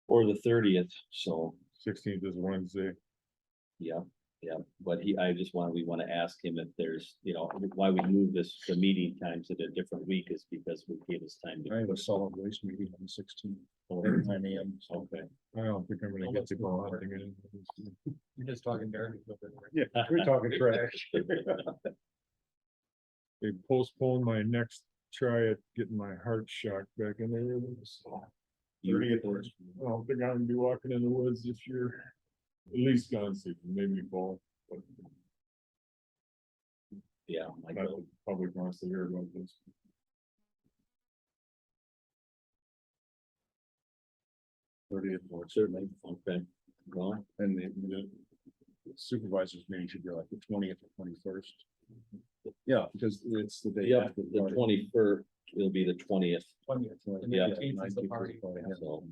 or the 30th, so, 16th is Wednesday. yeah. Yeah, but we want to ask him if there's, you know, why we move the meeting time to the different week is because we gave us time I to. have a solid waste meeting on the 16th, Oh, 9 AM. okay. I don't think I'm gonna get to go hunting it. You're just talking garbage. Yeah, we're talking trash. They postponed my next try at getting my heart shocked back in there. You- I don't think I'm gonna be walking in the woods this year. At least gun season, maybe fall. but Yeah. I Not know. the public wants to hear about this. Certainly, okay. Well, And the supervisors meeting should be like the 20th or 21st. Yeah, because it's the day. yeah, after the party. 21st will be the 20th, 20th, and Yeah. 19th is the party. so.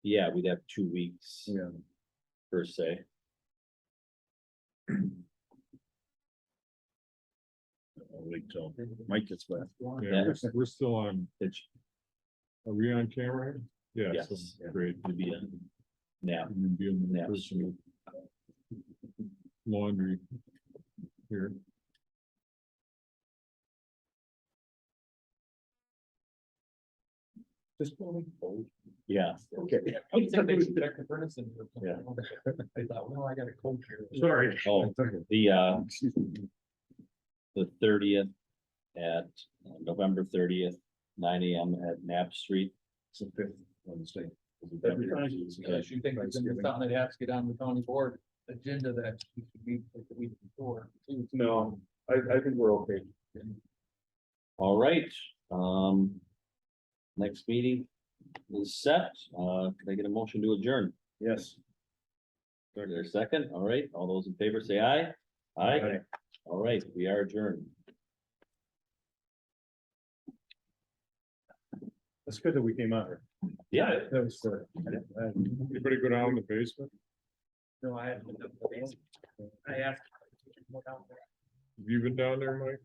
Yeah, we'd have 2 weeks Yeah. per se. I'll wait till Mike gets back. Yeah, we're still on, It's, are we on camera? Yeah. Yes. so Great. would be a nap. And then be in the Yeah. personal laundry here. Just going forward. Yeah, Okay. I think they should check the furnace in here. Yeah. I thought, well, I got a cold here. Sorry. oh, the 30th at November 30th, 9 AM at Knapp Street. It's the 5th Wednesday. Every time you think it's gonna be something that has to get on the county board agenda that you should meet like the week before. too. No, I think we're okay. All right, next meeting is set. Can I get a motion to adjourn? Yes. Is there a second? All right, all those in favor say aye. Aye. Aye. All right, we are adjourned. That's good that we came out here. Yeah. That was, Anybody go down in the basement? No, I haven't been up to the- I asked. Have you been down there, Mike?